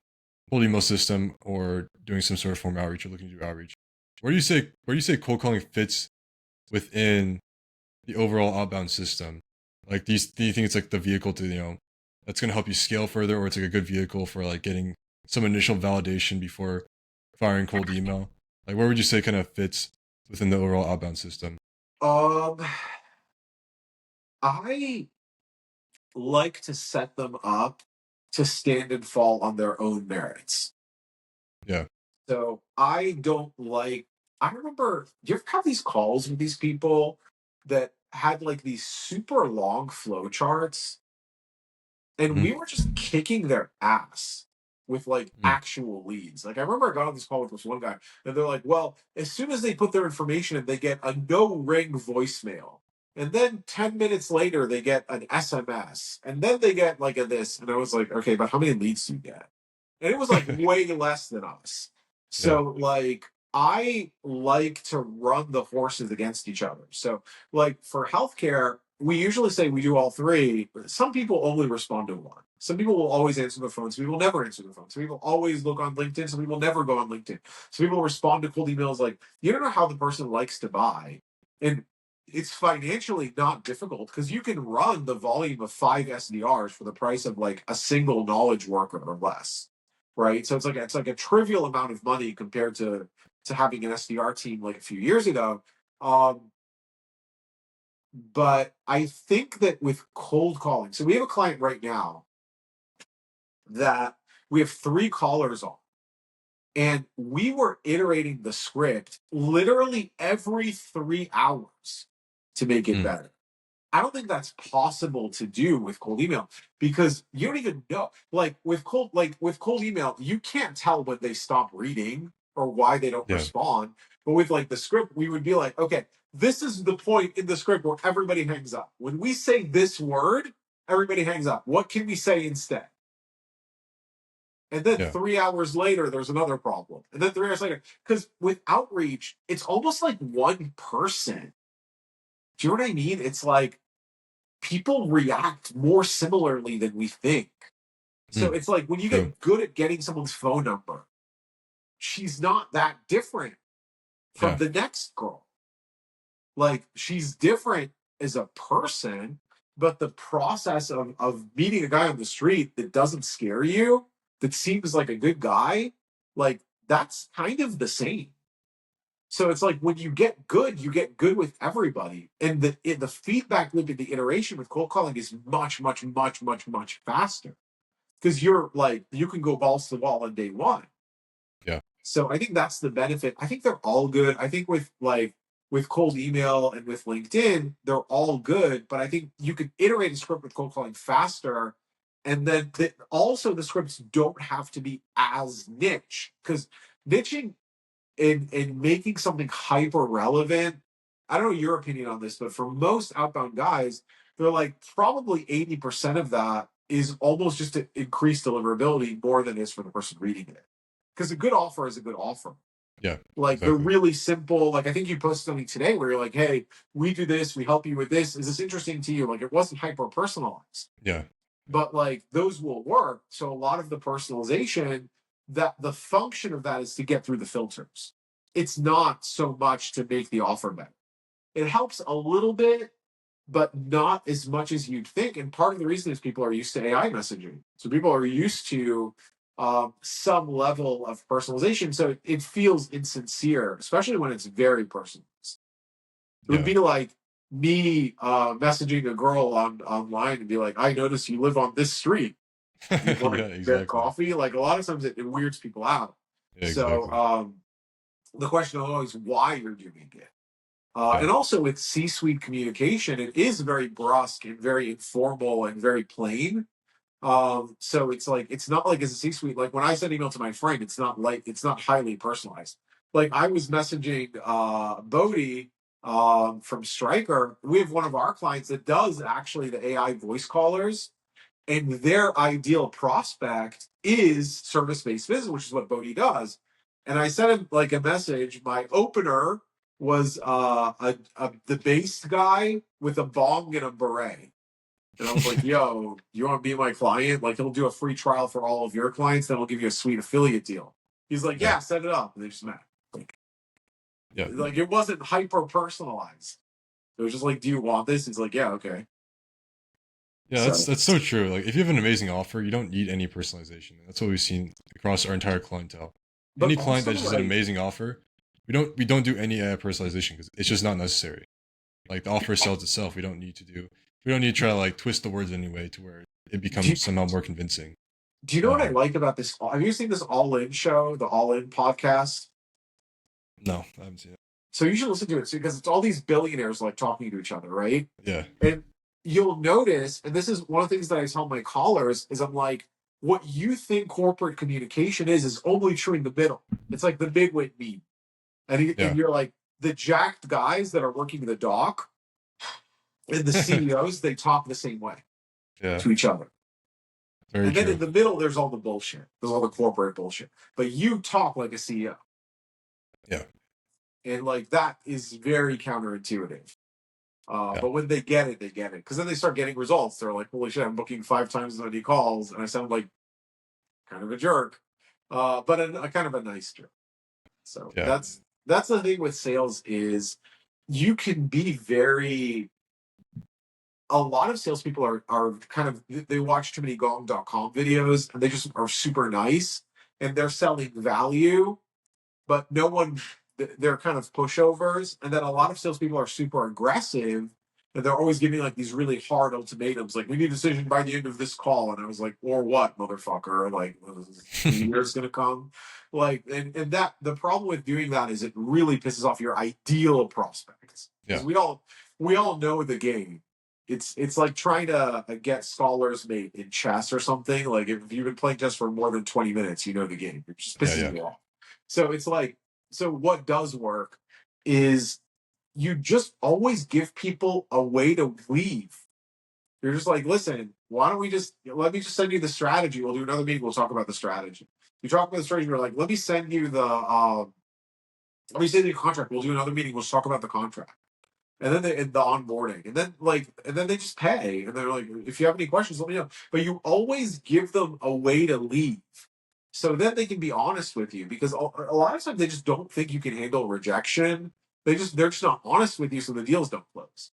cold email system or doing some sort of form of outreach or looking to do outreach. Where do you say cold calling fits within the overall outbound system? Like, do you think it's like the vehicle to that's going to help you scale further, or it's like a good vehicle for like getting some initial validation before firing cold email? Like, where would you say kind of fits within the overall outbound system? Um, I like to set them up to stand and fall on their own merits. Yeah. So I don't like. I remember. Do you ever have these calls with these people that had like these super long flow charts, and we Mhm. were just kicking their ass with like Mm. actual leads. Like I remember I got on this call with this one guy, and they're like, "Well, as soon as they put their information in, they get a no ring voicemail." And then 10 minutes later, they get an SMS. And then they get like a this. And I was like, okay, but how many leads do you get? And it was like way less than us. Yeah. So like I like to run the horses against each other. So like for healthcare, we usually say we do all three. Some people only respond to one. Some people will always answer the phone. Some people never answer the phone. Some people always look on LinkedIn. Some people never go on LinkedIn. Some people respond to cold emails like, you don't know how the person likes to buy. And it's financially not difficult because you can run the volume of 5 SDRs for the price of like a single knowledge worker or less, right? So it's like a trivial amount of money compared to having an SDR team like a few years ago. Um, but I think that with cold calling, so we have a client right now that we have 3 callers on, and we were iterating the script literally every 3 hours to make it Mm. better. I don't think that's possible to do with cold email because you don't even know. Like with cold email, you can't tell when they stop reading or why they don't Yeah. respond. But with like the script, we would be like, okay, this is the point in the script where everybody hangs up. When we say this word, everybody hangs up. What can we say instead? And then Yeah. 3 hours later, there's another problem. And then 3 hours later, because with outreach, it's almost like one person. Do you know what I mean? It's like people react more similarly than we think. So Mm. it's like when you True. get good at getting someone's phone number, she's not that different from Yeah. the next girl. like she's different as a person, but the process of meeting a guy on the street that doesn't scare you, that seems like a good guy, like that's kind of the same. So it's like when you get good with everybody, and the feedback loop and the iteration with cold calling is much, much, much, much, much faster because you're like you can go balls to the wall on day one. Yeah. So I think that's the benefit. I think they're all good. I think with cold email and with LinkedIn, they're all good. But I think you could iterate a script with cold calling faster, and then also the scripts don't have to be as niche because niching in making something hyper relevant. I don't know your opinion on this, but for most outbound guys, they're like probably 80% of that is almost just to increase deliverability more than it is for the person reading it. Because a good offer is a good offer. Yeah. Like they're Exactly. really simple. Like I think you posted something today where you're like, hey, we do this, we help you with this. Is this interesting to you? Like it wasn't hyper personalized, Yeah. but like those will work. So a lot of the personalization, that the function of that is to get through the filters. It's not so much to make the offer better. It helps a little bit, but not as much as you'd think. And part of the reason is people are used to AI messaging. So people are used to some level of personalization. So it feels insincere, especially when it's very personalized. It would Yeah. be like me messaging a girl online and be like, I notice you live on this street. You want to Yeah. get Exactly. coffee? Like a lot of times it weirds people out. Yeah. So Exactly. the question is always why you're doing it. Yeah. And also with C-suite communication, it is very brusque and very informal and very plain. So it's like it's not like as a C-suite. Like when I send email to my friend, it's not highly personalized. Like I was messaging Bodie from Striker. We have one of our clients that does actually the AI voice callers, and their ideal prospect is service-based business, which is what Bodhi does. And I sent him like a message. My opener was the bass guy with a bong and a beret. And I was like, yo, you want to be my client? Like, he'll do a free trial for all of your clients, then I'll give you a sweet affiliate deal. He's like, Yeah. yeah, set it up. And they just met. Yeah. Like it wasn't hyper personalized. It was just like, do you want this? He's like, yeah, okay. Yeah, So, that's so true. Like if you have an amazing offer, you don't need any personalization. That's what we've seen across our entire clientele. but Any client also that's just an like, amazing offer, we don't do any personalization because it's just not necessary. Like the offer sells itself. We don't need to try to like twist the words anyway to where it do, becomes somehow more convincing. Do you know what I Um, like about this? Have you seen this All In show, the All In podcast? no, I haven't seen it. So you should listen to it because it's all these billionaires like talking to each other, right? Yeah, And you'll notice, and this is one of the things that I tell my callers, is I'm like, what you think corporate communication is only true in the middle. It's like the big wig meme, and yeah, you're like the jacked guys that are working the dock and the CEOs, they talk the same way yeah. to each other. Very And then in true. the middle, there's all the bullshit. There's all the corporate bullshit. But you talk like a CEO. Yeah, And like that is very counterintuitive. yeah, But when they get it, they get it. Because then they start getting results. They're like, holy shit, I'm booking 5 times as many calls, and I sound like kind of a jerk. But a kind of a nice jerk. So yeah, that's the thing with sales is you can be very a lot of salespeople are kind of they watch too many gong.com videos and they just are super nice and they're selling value, but no one they're kind of pushovers, and then a lot of salespeople are super aggressive and they're always giving like these really hard ultimatums, like we need a decision by the end of this call, and I was like, or what, motherfucker? Like the year's gonna come, like, and that the problem with doing that is it really pisses off your ideal prospects because yeah, we all know the game. It's like trying to get scholars mate in chess or something. Like if you've been playing chess for more than 20 minutes, you know the game. It just yeah, pisses yeah, me off. So it's like, so what does work is you just always give people a way to leave. You're just like, listen, why don't we just let me just send you the strategy? We'll do another meeting. We'll talk about the strategy. You talk about the strategy. You're like, let me send you the contract. We'll do another meeting. We'll just talk about the contract. And then the onboarding, and then they just pay, and they're like, if you have any questions, let me know. But you always give them a way to leave, so then they can be honest with you because a lot of times they just don't think you can handle rejection, they're just not honest with you, so the deals don't close.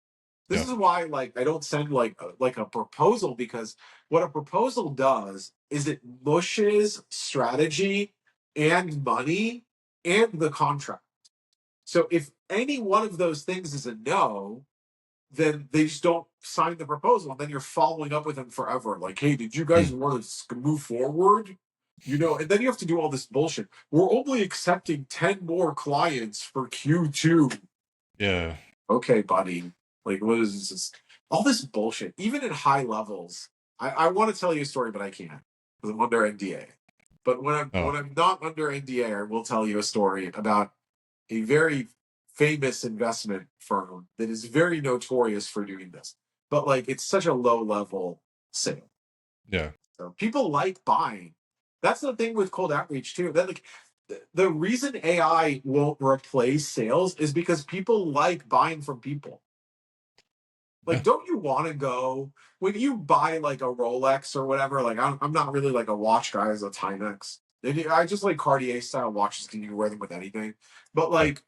This Yeah. is why like I don't send like a proposal, because what a proposal does is it mushes strategy and money and the contract. So if any one of those things is a no, then they just don't sign the proposal. And then you're following up with them forever. Like, hey, did you guys Mm. want to move forward? And then you have to do all this bullshit. We're only accepting 10 more clients for Q2. Yeah. Okay, buddy. Like, what is this? All this bullshit, even at high levels. I want to tell you a story, but I can't because I'm under NDA. But Oh, when I'm not under NDA, I will tell you a story about a very famous investment firm that is very notorious for doing this. But like it's such a low level sale. yeah. So people like buying. That's the thing with cold outreach too. That like the reason AI won't replace sales is because people like buying from people. Yeah. Like, don't you want to go when you buy like a Rolex or whatever? Like, I'm not really like a watch guy as a Timex. I just like Cartier style watches. Can you wear them with anything? But Yeah. like,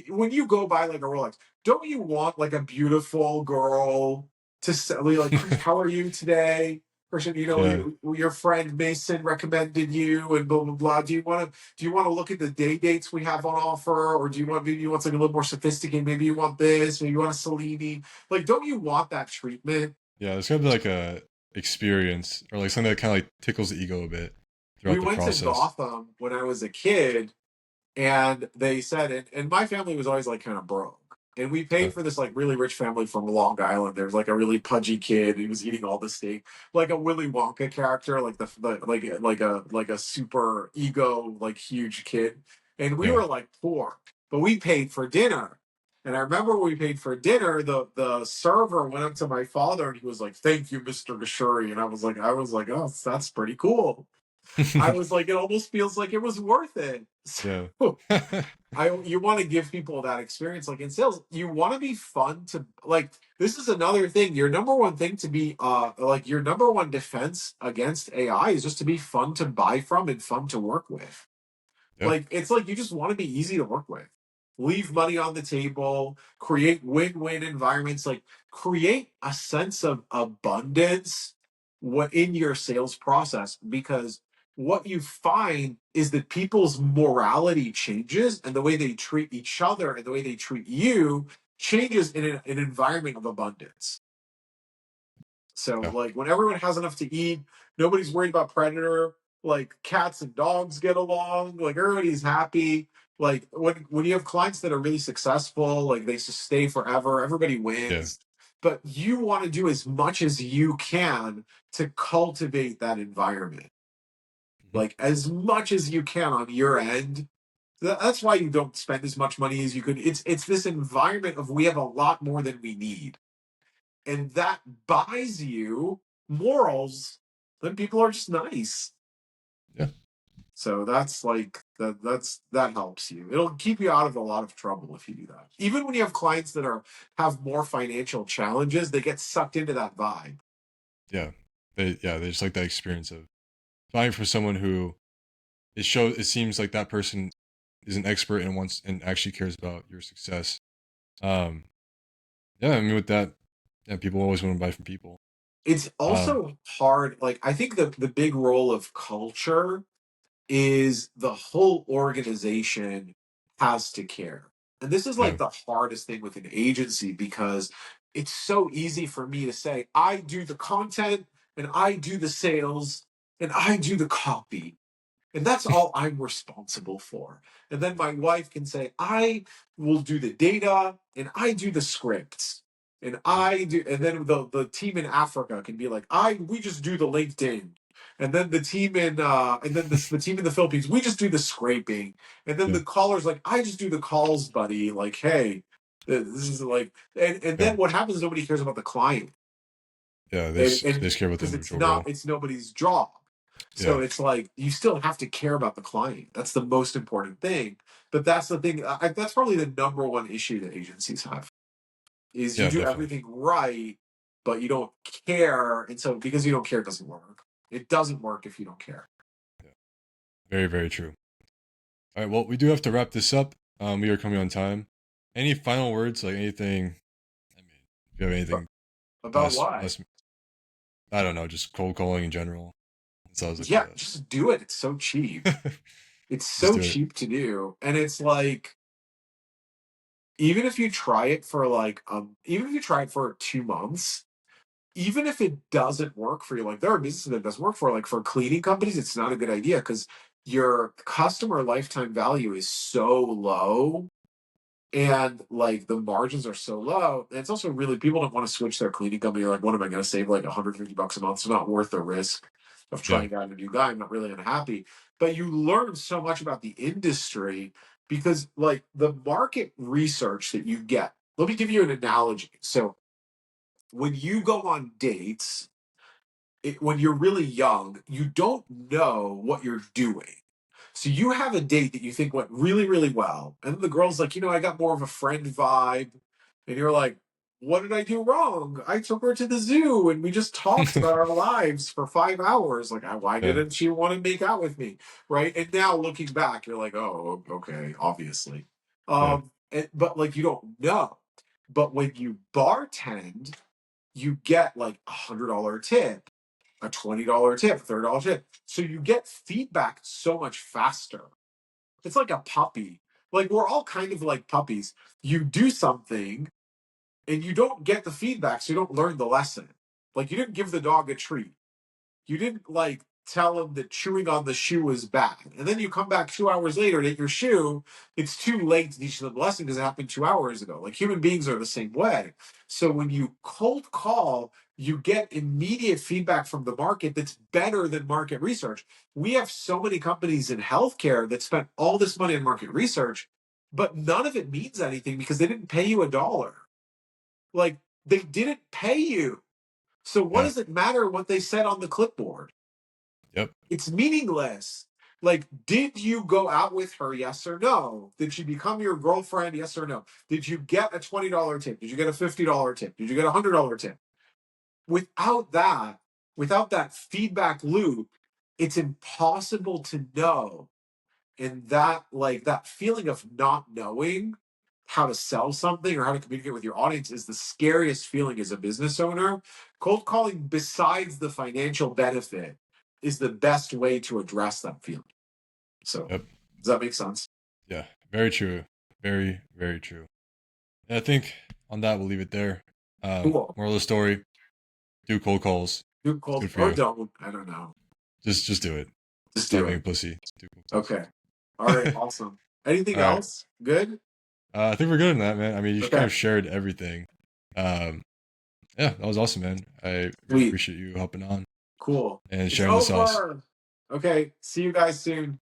when you go buy like a Rolex, don't you want like a beautiful girl to sell you like, Chris, how are you today? Person, Yeah. your friend Mason recommended you and blah blah blah. Do you want to look at the day dates we have on offer, or do you want maybe you want something a little more sophisticated? Maybe you want this, maybe you want a Cellini. Like, don't you want that treatment? Yeah. It's gonna be like a experience or like something that kind of like tickles the ego a bit We throughout the went to process. Gotham when I was a kid, and they said it, and my family was always like kind of broke, and we Yeah. paid for this like really rich family from Long Island. There was like a really pudgy kid. He was eating all the steak, like a Willy Wonka character, like like a super ego like huge kid. And we Yeah. were like poor, but we paid for dinner. And I remember when we paid for dinner, the server went up to my father and he was like, "Thank you, Mr. Geshury." And I was like, "Oh, that's pretty cool." I was like, it almost feels like it was worth it. Yeah. So you want to give people that experience, like in sales, you want to be fun to like. This is another thing. Your number one thing to be like your number one defense against AI is just to be fun to buy from and fun to work with. Yeah. Like it's like you just want to be easy to work with. Leave money on the table, create win-win environments, like create a sense of abundance what in your sales process, because what you find is that people's morality changes and the way they treat each other and the way they treat you changes in an environment of abundance. So Yeah. like when everyone has enough to eat, nobody's worried about predator. Like cats and dogs get along. Like everybody's happy. Like when you have clients that are really successful, like they stay forever. Everybody Yeah. wins. But you want to do as much as you can to cultivate that environment, Mhm. like as much as you can on your end. That's why you don't spend as much money as you could. It's this environment of we have a lot more than we need, and that buys you morals. Then people are just nice. Yeah. So that's like that helps you. It'll keep you out of a lot of trouble if you do that. Even when you have clients that are have more financial challenges, they get sucked into that vibe. Yeah. They just like that experience of buying from someone who it seems like that person is an expert and wants and actually cares about your success. Um, yeah, I mean with that, yeah, people always want to buy from people. It's Um, also hard. Like I think the big role of culture is the whole organization has to care. And this is yeah, like the hardest thing with an agency, because it's so easy for me to say, I do the content and I do the sales and I do the copy. And that's all I'm responsible for. And then my wife can say, I will do the data and I do the scripts. And mm, I do, and then the team in Africa can be like, we just do the LinkedIn. And then the team in and then the team in the Philippines, we just do the scraping. And then yeah, the caller's like, I just do the calls, buddy. Like, hey, this is like, and yeah, then what happens? Nobody cares about the client, yeah. They and just care about the because individual role. it's nobody's job. So Yeah, it's like you still have to care about the client. That's the most important thing. But that's the thing. That's probably the number one issue that agencies have is you yeah, do definitely. everything right, but you don't care. And so because you don't care, it doesn't work. It doesn't work if you don't care. Yeah, very, very true. All right, well, we do have to wrap this up. We are coming on time. Any final words? Like anything? I mean, if you have anything About less, why? less. I don't know. Just cold calling in general. That sounds like Yeah, just do it. It's so cheap. It's just so do it. cheap to do. And it's like, even if you try it for like, even if you try it for 2 months, even if it doesn't work for you, like there are businesses that it doesn't work for, like for cleaning companies, it's not a good idea because your customer lifetime value is so low and like the margins are so low. And it's also really, people don't want to switch their cleaning company. Like, what am I going to save like $150 a month? It's not worth the risk of Yeah. trying out a new guy. I'm not really unhappy. But you learn so much about the industry because like the market research that you get. Let me give you an analogy. So when you go on dates, when you're really young, you don't know what you're doing. So you have a date that you think went really, really well. And the girl's like, I got more of a friend vibe. And you're like, what did I do wrong? I took her to the zoo and we just talked about our lives for 5 hours. Like, why Yeah. didn't she want to make out with me? Right. And now looking back, you're like, oh, okay, obviously. Yeah. But like, you don't know. But when you bartend, you get like $100 tip, a $20 tip, $30 tip. So you get feedback so much faster. It's like a puppy. Like we're all kind of like puppies. You do something and you don't get the feedback, so you don't learn the lesson. Like you didn't give the dog a treat. You didn't like tell him that chewing on the shoe is bad. And then you come back 2 hours later and eat your shoe. It's too late to teach them the lesson because it happened 2 hours ago. Like human beings are the same way. So when you cold call, you get immediate feedback from the market that's better than market research. We have so many companies in healthcare that spent all this money on market research, but none of it means anything because they didn't pay you a dollar. Like they didn't pay you. So what Yeah. does it matter what they said on the clipboard? Yep. It's meaningless. Like, did you go out with her? Yes or no? Did she become your girlfriend? Yes or no? Did you get a $20 tip? Did you get a $50 tip? Did you get $100 tip? Without that, without that feedback loop, it's impossible to know. And that, like, that feeling of not knowing how to sell something or how to communicate with your audience is the scariest feeling as a business owner. Cold calling, besides the financial benefit, is the best way to address that feeling. So, Yep. does that make sense? Yeah. Very true. Very, very true. And I think on that we'll leave it there. Cool. Moral of the story: do cold calls. Do It's cold good for or you. don't. I don't know. Just do it. Just Stop do being a it. pussy. Do cold Okay. All right. calls. Awesome. Anything All right. else? Good. I think we're good on that, man. I mean, you kind Okay. of shared everything. Um, yeah, that was awesome, man. I really Sweet. appreciate you hopping on Cool. and It's sharing the sauce. over. Okay. See you guys soon.